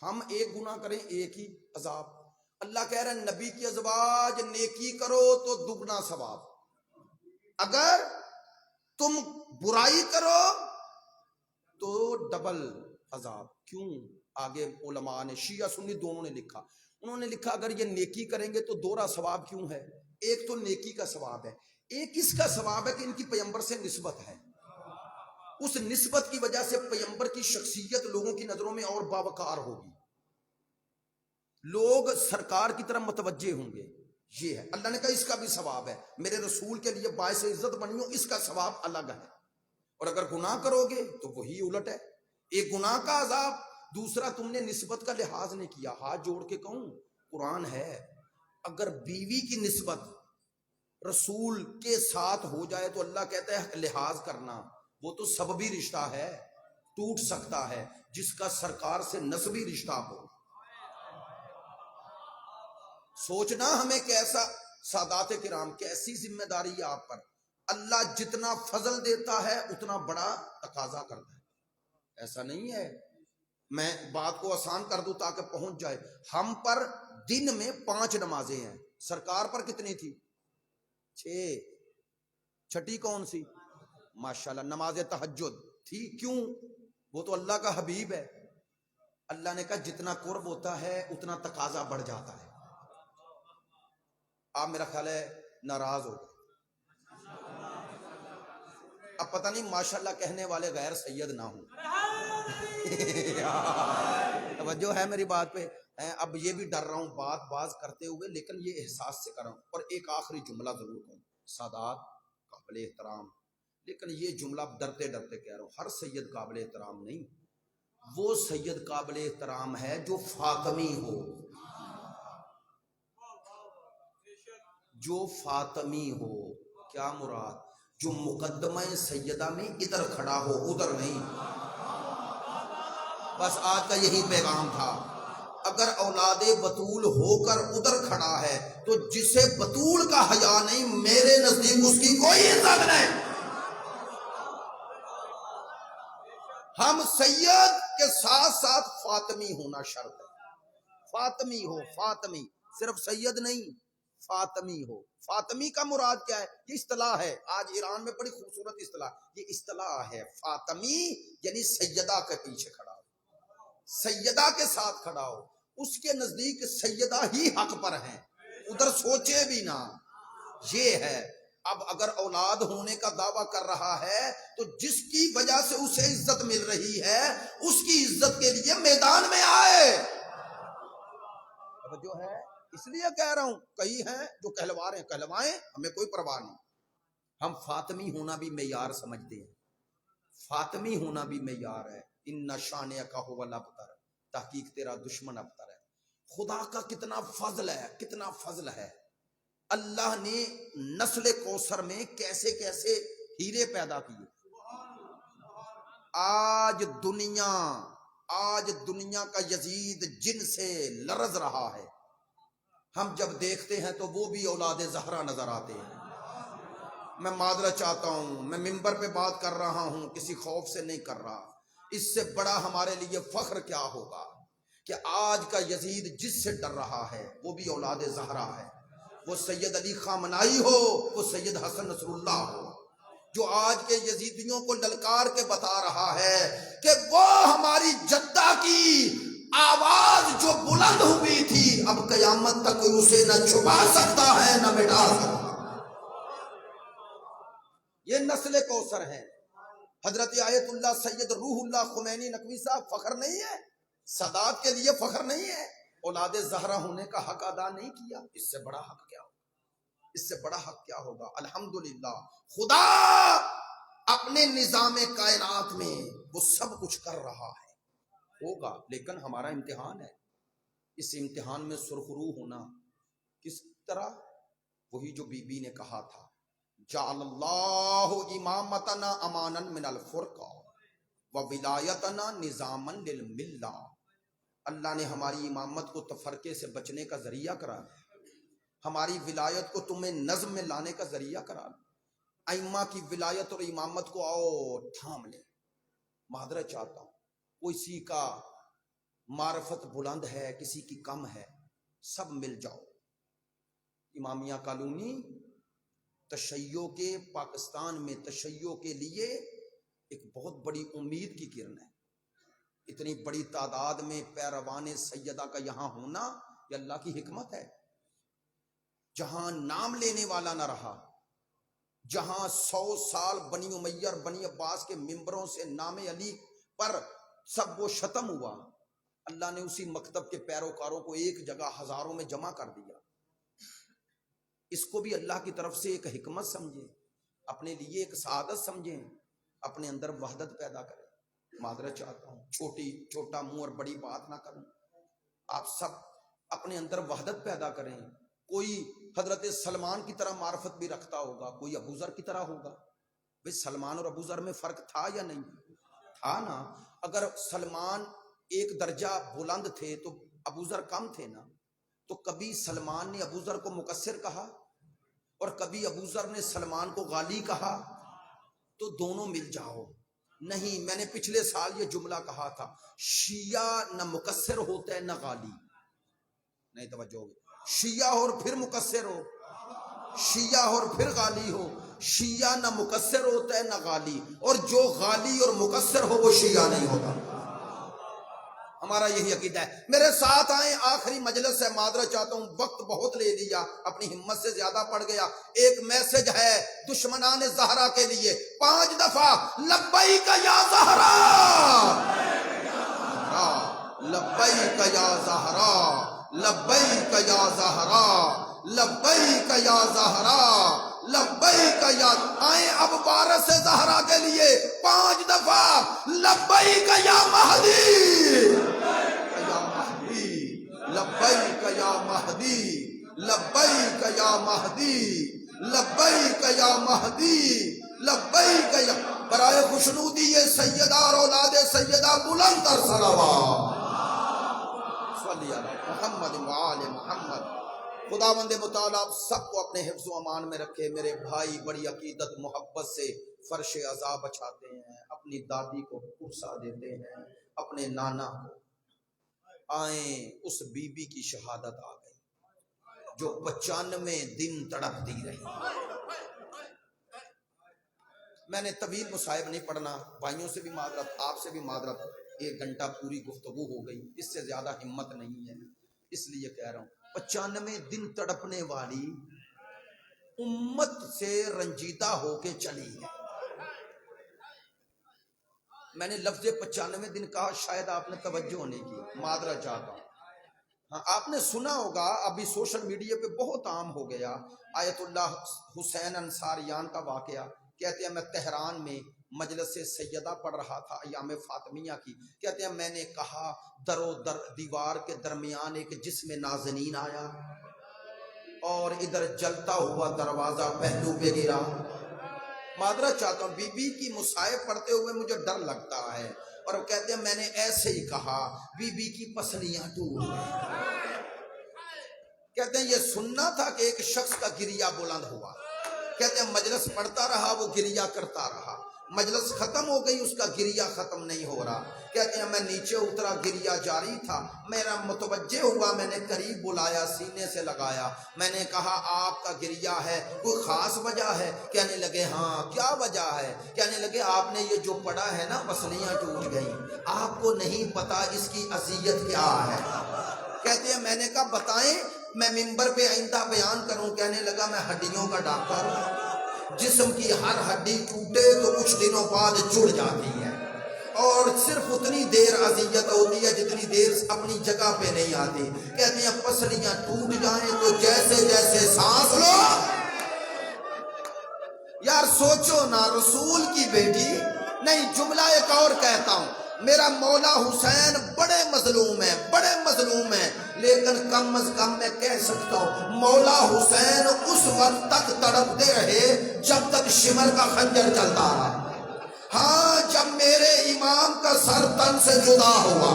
C: ہم ایک گناہ کریں ایک ہی عذاب. اللہ کہہ رہے ہیں نبی کی ازواج نیکی کرو تو 2 ثواب, اگر تم برائی کرو تو ڈبل عذاب. کیوں؟ آگے علماء نے شیعہ سنی دونوں نے لکھا, انہوں نے لکھا اگر یہ نیکی کریں گے تو 2 ثواب کیوں ہے؟ ایک تو نیکی کا ثواب ہے, ایک اس کا ثواب ہے کہ ان کی پیغمبر سے نسبت ہے, اس نسبت کی وجہ سے پیغمبر کی شخصیت لوگوں کی نظروں میں اور باوقار ہوگی, لوگ سرکار کی طرف متوجہ ہوں گے. یہ ہے, اللہ نے کہا اس کا بھی ثواب ہے, میرے رسول کے لیے باعث عزت بنی ہو, اس کا ثواب الگ ہے. اور اگر گناہ کرو گے تو وہی الٹ ہے, ایک گناہ کا عذاب, دوسرا تم نے نسبت کا لحاظ نہیں کیا. ہاتھ جوڑ کے کہوں, قرآن ہے, اگر بیوی کی نسبت رسول کے ساتھ ہو جائے تو اللہ کہتا ہے لحاظ کرنا, وہ تو سببی رشتہ ہے, ٹوٹ سکتا ہے, جس کا سرکار سے نسبی رشتہ ہو. سوچنا ہمیں کیسا, سادات کرام کیسی ذمہ داری ہے آپ پر. اللہ جتنا فضل دیتا ہے اتنا بڑا تقاضا کرتا ہے. ایسا نہیں ہے میں بات کو آسان کر دوں تاکہ پہنچ جائے. ہم پر دن میں 5 نمازیں ہیں, سرکار پر کتنی تھی؟ 6. چھٹی کون سی؟ ماشاءاللہ نماز تہجد تھی. کیوں؟ وہ تو اللہ کا حبیب ہے. اللہ نے کہا جتنا قرب ہوتا ہے اتنا تقاضا بڑھ جاتا ہے. آپ میرا خیال ہے ناراض ہو گئے. اب پتہ نہیں ماشاءاللہ کہنے والے غیر سید نہ ہوں. توجہ ہے میری بات پہ. اب یہ بھی ڈر رہا ہوں بات باز کرتے ہوئے, لیکن یہ احساس سے کر رہا ہوں. اور ایک آخری جملہ ضرور کہوں, سادات قابل احترام, لیکن یہ جملہ ڈرتے ڈرتے کہہ رہا ہوں, ہر سید قابل احترام نہیں. وہ سید قابل احترام ہے جو فاطمی ہو, جو فاطمی ہو. کیا مراد؟ جو مقدمہ سیدہ میں ادھر کھڑا ہو, ادھر نہیں. بس آج کا یہی پیغام تھا. اگر اولاد بطول ہو کر ادھر کھڑا ہے تو جسے بطول کا حیا نہیں, میرے نزدیک اس کی کوئی عزت نہیں. ہم سید کے ساتھ ساتھ فاطمی ہونا شرط ہے. فاطمی ہو, فاطمی, صرف سید نہیں, فاطمی ہو. فاطمی کا مراد کیا ہے؟ یہ اصطلاح ہے, آج ایران میں بڑی خوبصورت اصطلاح, یہ اصطلاح ہے. فاطمی یعنی سیدہ کے پیچھے کھڑا ہو, سیدہ کے ساتھ کھڑا ہو. اس کے نزدیک سیدہ ہی حق پر ہیں, ادھر سوچے بھی نہ. یہ ہے. اب اگر اولاد ہونے کا دعویٰ کر رہا ہے تو جس کی وجہ سے اسے عزت مل رہی ہے اس کی عزت کے لیے میدان میں آئے. جو ہے اس لیے کہہ رہا ہوں, کئی ہیں جو کہلوا رہے ہیں, کہلوائیں, ہمیں کوئی پرواہ نہیں. ہم فاطمی ہونا بھی معیار سمجھتے ہیں, فاطمی ہونا بھی معیار ہے. ان شانئک ھو الابتر, تحقیق تیرا دشمن ابتر ہے. خدا کا کتنا فضل ہے, کتنا فضل ہے. اللہ نے نسل کوثر میں کیسے کیسے ہیرے پیدا کیے. آج دنیا کا یزید جن سے لرز رہا ہے، ہم جب دیکھتے ہیں تو وہ بھی اولاد زہرا نظر آتے ہیں. میں معذرت چاہتا ہوں، میں ممبر پہ بات کر رہا ہوں، کسی خوف سے نہیں کر رہا. اس سے بڑا ہمارے لیے فخر کیا ہوگا کہ آج کا یزید جس سے ڈر رہا ہے وہ بھی اولاد زہرا ہے. وہ سید علی خامنائی ہو، وہ سید حسن نصر اللہ ہو، جو آج کے یزیدیوں کو للکار کے بتا رہا ہے کہ وہ ہماری جدہ کی آواز جو بلند ہوئی تھی اب قیامت تک کوئی اسے نہ چھپا سکتا ہے نہ مٹا سکتا. یہ نسل کوثر ہے. حضرت آیت اللہ سید روح اللہ خمینی نقوی صاحب فخر نہیں ہے، سادات کے لیے فخر نہیں ہے، اولاد زہرا ہونے کا حق ادا نہیں کیا. اس سے بڑا حق کیا ہوگا؟ اس سے بڑا حق کیا ہوگا؟ الحمدللہ خدا اپنے نظام کائنات میں وہ سب کچھ کر رہا ہے، ہوگا. لیکن ہمارا امتحان ہے، اس امتحان میں سرخرو ہونا کس طرح؟ وہی جو بی بی نے کہا تھا، جعل اللہ امامتنا امانا من الفرقہ وولایتنا نظاما للملہ. اللہ نے ہماری امامت کو تفرقے سے بچنے کا ذریعہ کرا، ہماری ولایت کو تمہیں نظم میں لانے کا ذریعہ کرا. ائمہ کی ولایت اور امامت کو آؤ تھام لیں. معذرت چاہتا ہوں، کسی کا معرفت بلند ہے، کسی کی کم ہے، سب مل جاؤ. امامیہ کالونی تشیع کے پاکستان میں تشیع کے لیے ایک بہت بڑی امید کی کرن ہے. اتنی بڑی تعداد میں پیروان سیدہ کا یہاں ہونا یہ اللہ کی حکمت ہے. جہاں نام لینے والا نہ رہا، جہاں 100 سال بنی امیہ اور بنی عباس کے ممبروں سے نام علی پر سب وہ ختم ہوا، اللہ نے اسی مکتب کے پیروکاروں کو ایک جگہ ہزاروں میں جمع کر دیا. اس کو بھی اللہ کی طرف سے ایک حکمت سمجھیں، اپنے لیے ایک سعادت سمجھیں، اپنے اندر وحدت پیدا کریں. معذرت چاہتا ہوں، چھوٹا منہ اور بڑی بات نہ کروں. آپ سب اپنے اندر وحدت پیدا کریں. کوئی حضرت سلمان کی طرح معرفت بھی رکھتا ہوگا، کوئی ابو ذر کی طرح ہوگا. بھئی سلمان اور ابو ذر میں فرق تھا یا نہیں تھا نا؟ اگر سلمان ایک درجہ بلند تھے تو ابو ذر کم تھے نا. تو کبھی سلمان نے ابو ذر کو مقصر کہا اور کبھی ابو ذر نے سلمان کو غالی کہا. تو دونوں مل جاؤ. نہیں، میں نے پچھلے سال یہ جملہ کہا تھا، شیعہ نہ مقصر ہوتا ہے نہ غالی. نہیں توجہ ہوگی. شیعہ اور پھر مقصر ہو، شیعہ اور پھر غالی ہو. شیعہ نہ مقصر ہوتا ہے نہ غالی، اور جو غالی اور مقصر ہو وہ شیعہ نہیں ہوتا. ہمارا یہی عقیدہ ہے. میرے ساتھ آئیں، آخری مجلس ہے، معذرت چاہتا ہوں وقت بہت لے لیا، اپنی ہمت سے زیادہ پڑ گیا. ایک میسج ہے دشمنان زہرا کے لیے، 5 دفعہ لبیک یا زہرا، لبیک یا زہرا، لبیک یا زہرا، لبیک یا زہرا، لبیک یا. آئیں اب وارث زہرا کے لیے 5 دفعہ لبیک یا مہدی، لبیک یا مہدی، لبیک یا مہدی، لبیک یا مہدی، لبیک یا. برائے خوشنودی یہ سیدہ اور اولاد سیدہ بلند تر صلوات صلی علی محمد وآل محمد. خداوند متعال آپ سب کو اپنے حفظ و امان میں رکھے. میرے بھائی بڑی عقیدت محبت سے فرش عزا بچھاتے ہیں، اپنی دادی کو پرسا دیتے ہیں، اپنے نانا کو. آئیں اس بی بی کی شہادت آ گئی جو 95 دن تڑپتی رہی. میں نے طویل مصائب نہیں پڑھنا، بھائیوں سے بھی معذرت، آپ سے بھی معذرت. 1 گھنٹہ پوری گفتگو ہو گئی، اس سے زیادہ ہمت نہیں ہے، اس لیے کہہ رہا ہوں. 95 دن تڑپنے والی امت سے رنجیدہ ہو کے چلی ہے. میں نے لفظ 95 دن کہا، شاید آپ نے توجہ نہیں کی، معذرت چاہتا ہوں. ہاں آپ نے سنا ہوگا، ابھی سوشل میڈیا پہ بہت عام ہو گیا، آیت اللہ حسین انصاریان کا واقعہ. کہتے ہیں میں تہران میں مجلس سیدہ پڑھ رہا تھا ایام فاطمیہ کی. کہتے ہیں میں نے کہا در و دیوار کے درمیان ایک جسم نازنین آیا. اور ادھر جلتا ہوا دروازہ پہلو پہ گرا. معذرت چاہتا ہوں، بی بی کی مصائب پڑھتے ہوئے مجھے ڈر لگتا ہے. اور وہ کہتے ہیں میں نے ایسے ہی کہا، بی بی کی پسلیاں ٹوٹ گئیں. کہتے ہیں یہ سننا تھا کہ ایک شخص کا گریہ بلند ہوا. کہتے ہیں مجلس پڑھتا رہا، وہ گریہ کرتا رہا. مجلس ختم ہو گئی، اس کا گریہ ختم نہیں ہو رہا. کہتے ہیں میں نیچے اترا، گریہ جاری تھا. میرا متوجہ ہوا، میں نے قریب بلایا، سینے سے لگایا. میں نے کہا آپ کا گریہ ہے، کوئی خاص وجہ ہے؟ کہنے لگے ہاں. کیا وجہ ہے؟ کہنے لگے آپ نے یہ جو پڑھا ہے نا، پسلیاں ٹوٹ گئیں، آپ کو نہیں پتا اس کی اذیت کیا ہے. کہتے ہیں میں نے کہا بتائیں، میں ممبر پہ آئندہ بیان کروں. کہنے لگا میں ہڈیوں کا ڈاکٹر ہوں، جسم کی ہر ہڈی ٹوٹے تو کچھ دنوں بعد جڑ جاتی ہے، اور صرف اتنی دیر اذیت ہوتی ہے جتنی دیر اپنی جگہ پہ نہیں آتی. کہتے ہیں پسلیاں ٹوٹ جائیں تو جیسے جیسے سانس لو. یار سوچو نا، رسول کی بیٹی. نہیں، جملہ ایک اور کہتا ہوں، میرا مولا حسین بڑے مظلوم ہیں، بڑے مظلوم ہیں، لیکن کم از کم میں کہہ سکتا ہوں مولا حسین اس وقت تک تڑپتے رہے جب تک شمر کا خنجر چلتا رہا. ہاں، جب میرے امام کا سر تن سے جدا ہوا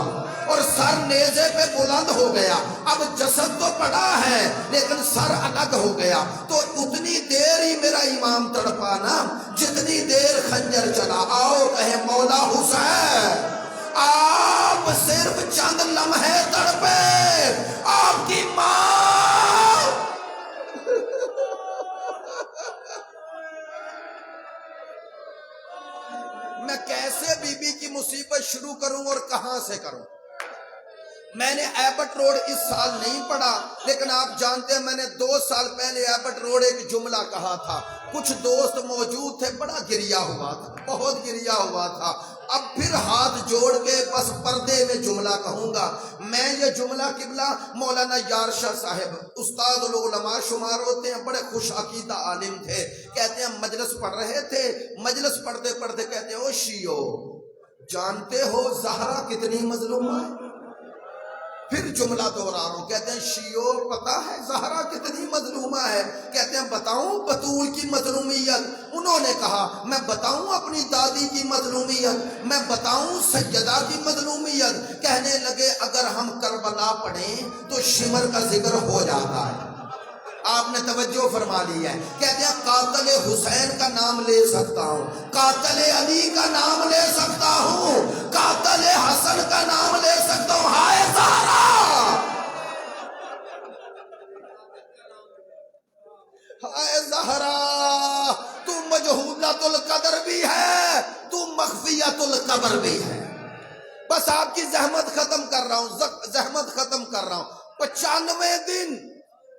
C: اور سر نیزے پہ بلند ہو گیا، اب جسد تو پڑا ہے لیکن سر الگ ہو گیا، تو اتنی دیر ہی میرا امام تڑپا نا جتنی دیر خنجر چلا. آؤ کہے مولا حسین آپ صرف چند لمحے تڑپے، آپ کی ماں. میں کیسے بی بی کی مصیبت شروع کروں اور کہاں سے کروں؟ میں نے ایبٹ روڈ اس سال نہیں پڑھا، لیکن آپ جانتے ہیں میں نے 2 سال پہلے ایبٹ روڈ ایک جملہ کہا تھا. کچھ دوست موجود تھے، بڑا گریہ ہوا تھا، بہت گریہ ہوا تھا. اب پھر ہاتھ جوڑ کے بس پردے میں جملہ کہوں گا. میں یہ جملہ قبلہ مولانا یار شاہ صاحب استاد العلماء شمار ہوتے ہیں، بڑے خوش عقیدہ عالم تھے. کہتے ہیں مجلس پڑھ رہے تھے، مجلس پڑھتے پڑھتے کہتے ہیں او شیعو، جانتے ہو زہرا کتنی مظلومہ ہے؟ پھر جملہ دوہرا رہا ہوں، کہتے ہیں شیعو پتہ ہے زہرا کتنی مظلومہ ہے؟ کہتے ہیں بتاؤں بطول کی مظلومیت؟ انہوں نے کہا میں بتاؤں اپنی دادی کی مظلومیت، میں بتاؤں سیدہ کی مظلومیت؟ کہنے لگے اگر ہم کربلا پڑھیں تو شمر کا ذکر ہو جاتا ہے. آپ نے توجہ فرما لی ہے. کہتے ہیں قاتل حسین کا نام لے سکتا ہوں، قاتل علی کا نام لے سکتا ہوں، قاتل حسن کا نام لے سکتا ہوں. ہائے زہرا، ہائے زہرا، تو مجہولۃ القدر بھی ہے، تو مخفیۃ القبر بھی ہے. بس آپ کی زحمت ختم کر رہا ہوں، زحمت ختم کر رہا ہوں. 95 دن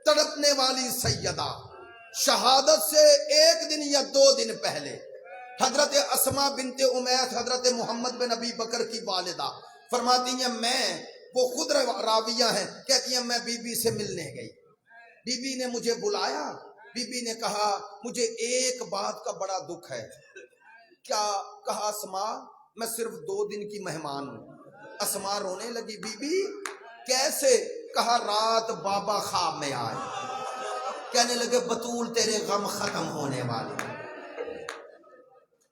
C: تڑپنے والی سیدہ، شہادت سے 1 دن یا 2 دن پہلے حضرت اسماء بنت امیس حضرت محمد بن ابی بکر کی والدہ فرماتی ہیں وہ خود راویہ ہیں، کہتی ہیں میں بی بی سے ملنے گئی، بی بی نے مجھے بلایا، بی بی نے کہا مجھے ایک بات کا بڑا دکھ ہے. کیا؟ کہا اسماء میں صرف 2 دن کی مہمان ہوں. اسماء رونے لگی. بی بی کیسے؟ کہا رات بابا خواب میں آئے. کہنے لگے بطول تیرے غم ختم ہونے والے.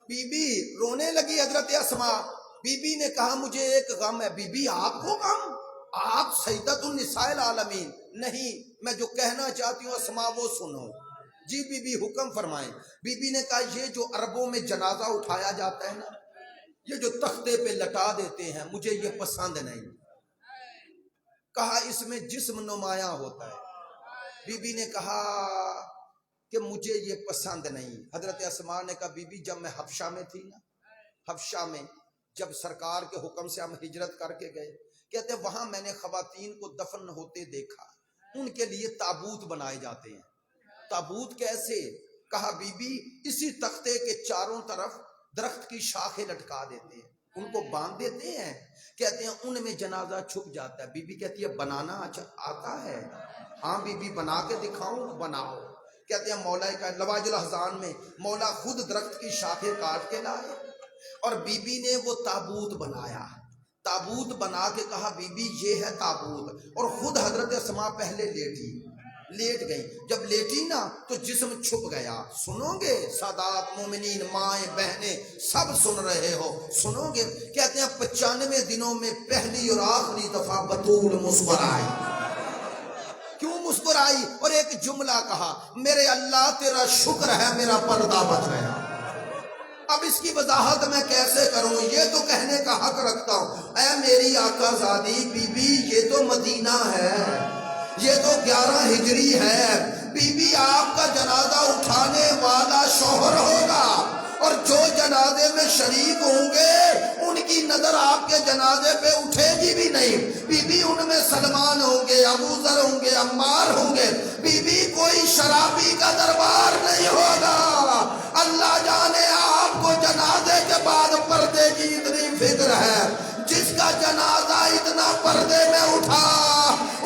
C: بی بی رونے لگی حضرت اسماء. بی بی نے کہا مجھے ایک غم ہے. بی بی آپ کو غم؟ آپ سیدۃ النساء العالمین. نہیں، میں جو کہنا چاہتی ہوں اسماء وہ سنو. جی بی بی حکم فرمائیں. بی بی نے کہا یہ جو عربوں میں جنازہ اٹھایا جاتا ہے نا، یہ جو تختے پہ لٹا دیتے ہیں، مجھے یہ پسند نہیں. کہا اس میں جسم نمایاں ہوتا ہے. بی بی نے کہا کہ مجھے یہ پسند نہیں. حضرت اسماء نے کہا بی بی جب میں حبشہ میں تھی نا، حبشہ میں جب سرکار کے حکم سے ہم ہجرت کر کے گئے، کہتے ہیں وہاں میں نے خواتین کو دفن ہوتے دیکھا، ان کے لیے تابوت بنائے جاتے ہیں. تابوت کیسے؟ کہا بی بی اسی تختے کے چاروں طرف درخت کی شاخیں لٹکا دیتے ہیں، ان کو باندھ دیتے ہیں. کہتے ہیں ان میں جنازہ چھپ جاتا ہے. بی بی کہتی ہے بنانا آتا ہے؟ ہاں بی بی بنا کے دکھاؤں؟ بناؤ. کہتے ہیں مولا کا لواج الاحزان میں مولا خود درخت کی شاخیں کاٹ کے لائے اور بی بی نے وہ تابوت بنایا. تابوت بنا کے کہا بی بی یہ ہے تابوت، اور خود حضرت اسماء پہلے لیٹی. لیٹ گئی. جب لیٹی نا تو جسم چھپ گیا. سنو گے سادات مومنین مائیں بہنیں سب سن رہے ہو, سنو گے. کہتے ہیں 95 دنوں میں پہلی اور آخری دفعہ بطول مسکرائی. کیوں مسکرائی؟ اور ایک جملہ کہا, میرے اللہ تیرا شکر ہے میرا پردہ بچ گیا. اب اس کی وضاحت میں کیسے کروں؟ یہ تو کہنے کا حق رکھتا ہوں, اے میری آقا زادی بی بی یہ تو مدینہ ہے, یہ تو 11 ہجری ہے. بی بی آپ کا جنازہ اٹھانے والا شوہر ہوگا, اور جو جنازے میں شریک ہوں گے ان کی نظر آپ کے جنازے پہ اٹھے گی بھی نہیں. بی بی ان میں سلمان ہوں گے, ابو ذر ہوں گے, عمار ہوں گے. بی بی کوئی شرابی کا دربار نہیں ہوگا. اللہ جانے آپ کو جنازے کے بعد پردے کی اتنی فکر ہے. جس کا جنازہ اتنا پردے میں اٹھا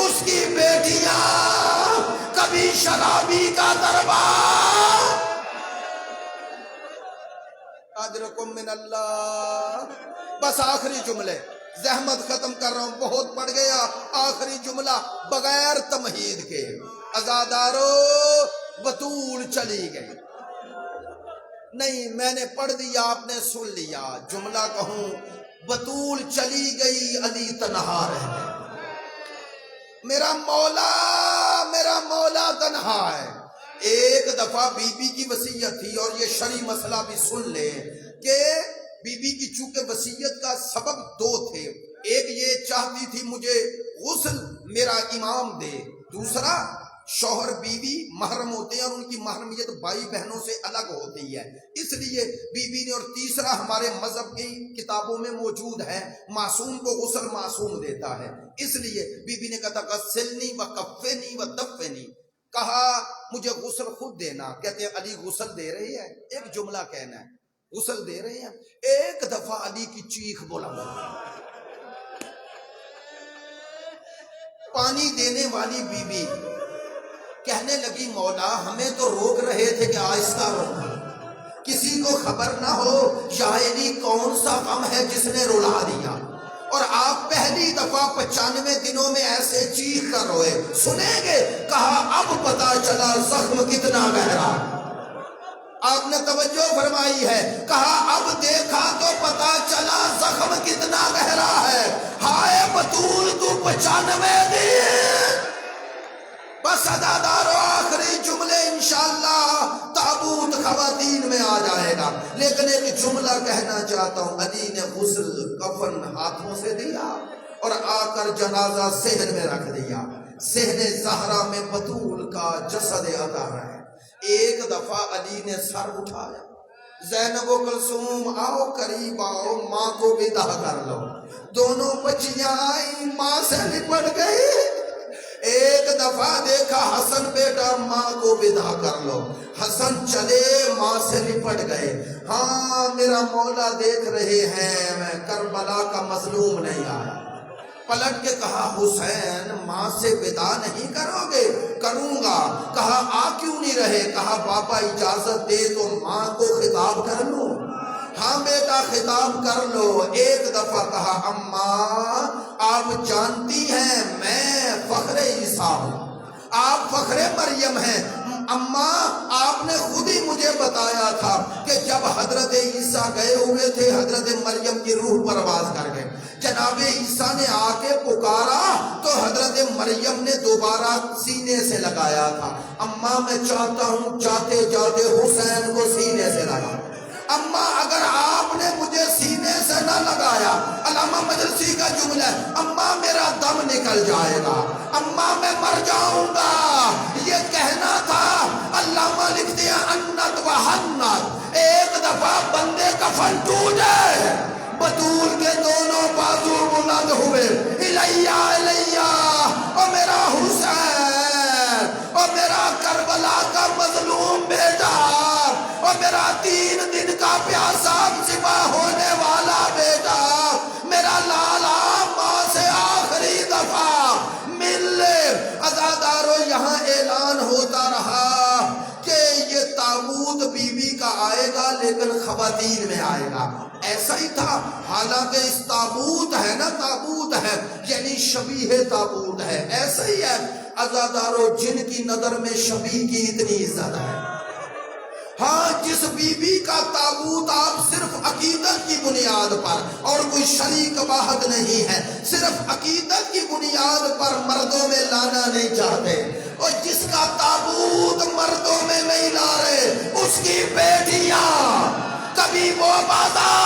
C: اس کی بیٹیاں کبھی شرابی کا دربار. اجرکم من اللہ. بس آخری جملے, زحمت ختم کر رہا ہوں, بہت پڑ گیا. آخری جملہ بغیر تمہید کے, عزادارو بطول چلی گئی. نہیں میں نے پڑھ دیا آپ نے سن لیا. جملہ کہوں بطول چلی گئی علی تنہا رہ گئے. میرا مولا تنہا ہے. ایک دفعہ بی بی کی وصیت تھی, اور یہ شرعی مسئلہ بھی سن لے کہ بی بی کی چونکہ وصیت کا سبب 2 تھے. ایک یہ چاہتی تھی مجھے غسل میرا امام دے, دوسرا شوہر بیوی محرم ہوتے ہیں اور ان کی محرمیت بھائی بہنوں سے الگ ہوتی ہے, اس لیے بی بی نے, اور تیسرا ہمارے مذہب کی کتابوں میں موجود ہے معصوم کو غسل معصوم دیتا ہے. اس لیے بی بی نے کہا غسلنی و کفنی و دفنی, کہا مجھے غسل خود دینا. کہتے ہیں علی غسل دے رہے ہیں, ایک جملہ کہنا ہے غسل دے رہے ہیں. ایک دفعہ علی کی چیخ بلند ہوئی. پانی دینے والی بی بی کہنے لگی مولا ہمیں تو روک رہے تھے کہ آہستہ روکنا, کسی کو خبر نہ ہو شاعری کون سا غم ہے جس نے رلا دیا, اور آپ پہلی دفعہ 95 دنوں میں ایسے چیخ کر روئے. سنیں گے؟ کہا اب پتا چلا زخم کتنا گہرا. آپ نے توجہ فرمائی ہے, کہا اب دیکھا تو پتا چلا زخم کتنا گہرا ہے. ہائے بطول تو 95 دن. بس عزادارو آخری جملے انشاءاللہ تابوت خواتین میں آ جائے گا, لیکن ایک جملہ کہنا چاہتا ہوں. علی نے غسل کفن ہاتھوں سے دیا اور آ کر جنازہ صحن میں رکھ دیا. صحن زہرا میں بطول کا جسد عطا ہے. ایک دفعہ علی نے سر اٹھایا, زینب و کلثوم آؤ قریب آؤ, ماں کو ودا کر لو. دونوں بچیاں آئیں, ماں سے لپٹ گئی. ایک دفعہ دیکھا حسن بیٹا, ماں کو ودا کر لو. حسن چلے, ماں سے لپٹ گئے. ہاں میرا مولا دیکھ رہے ہیں, میں کربلا کا مظلوم نہیں آیا. پلٹ کے کہا حسین ماں سے ودا نہیں کرو گے؟ کروں گا. کہا آ کیوں نہیں رہے؟ کہا بابا اجازت دے تو ماں کو خطاب کر لوں. ہاں بیٹا خطاب کر لو. ایک دفعہ کہا اماں آپ جانتی ہیں میں فخر عیسیٰ ہوں, آپ فخر مریم ہیں. اماں آپ نے خود ہی مجھے بتایا تھا کہ جب حضرت عیسیٰ گئے ہوئے تھے حضرت مریم کی روح پرواز کر گئے. جناب عیسیٰ نے آ کے پکارا تو حضرت مریم نے دوبارہ سینے سے لگایا تھا. اماں میں چاہتا ہوں جاتے جاتے حسین کو سینے سے لگا. اماں اگر آپ نے مجھے سینے سے نہ لگایا, علامہ مجلسی کا جملہ ہے, اماں میرا دم نکل جائے گا, اماں میں مر جاؤں گا. یہ کہنا تھا. علامہ لکھتے ہیں انت و حنت, ایک دفعہ بندے کفن ٹوٹے, بطول کے دونوں بازو بلند ہوئے, الیہ الیہ, او میرا حسین, او میرا کربلا کا مظلوم بیٹا, او میرا 3 دن کا پیاسا سپاہ ہونے والا بیٹا, میرا لالا ماں سے آخری دفعہ مل لے. عزادارو یہاں اعلان ہوتا رہا کہ یہ تابوت بی بی کا آئے گا لیکن خواتین میں آئے گا. ایسا ہی تھا, حالانکہ اس تابوت ہے نا, تابوت ہے یعنی شبیہ تابوت ہے, ایسا ہی ہے. عزادارو جن کی نظر میں شبیہ کی اتنی عزت ہے. ہاں جس بی بی کا تابوت آپ صرف عقیدت کی بنیاد پر اور کوئی شریک واحد نہیں ہے صرف عقیدت کی بنیاد پر مردوں میں لانا نہیں چاہتے اور جس کا تابوت مردوں میں نہیں لا رہے اس کی بیٹیاں کبھی وہ بازار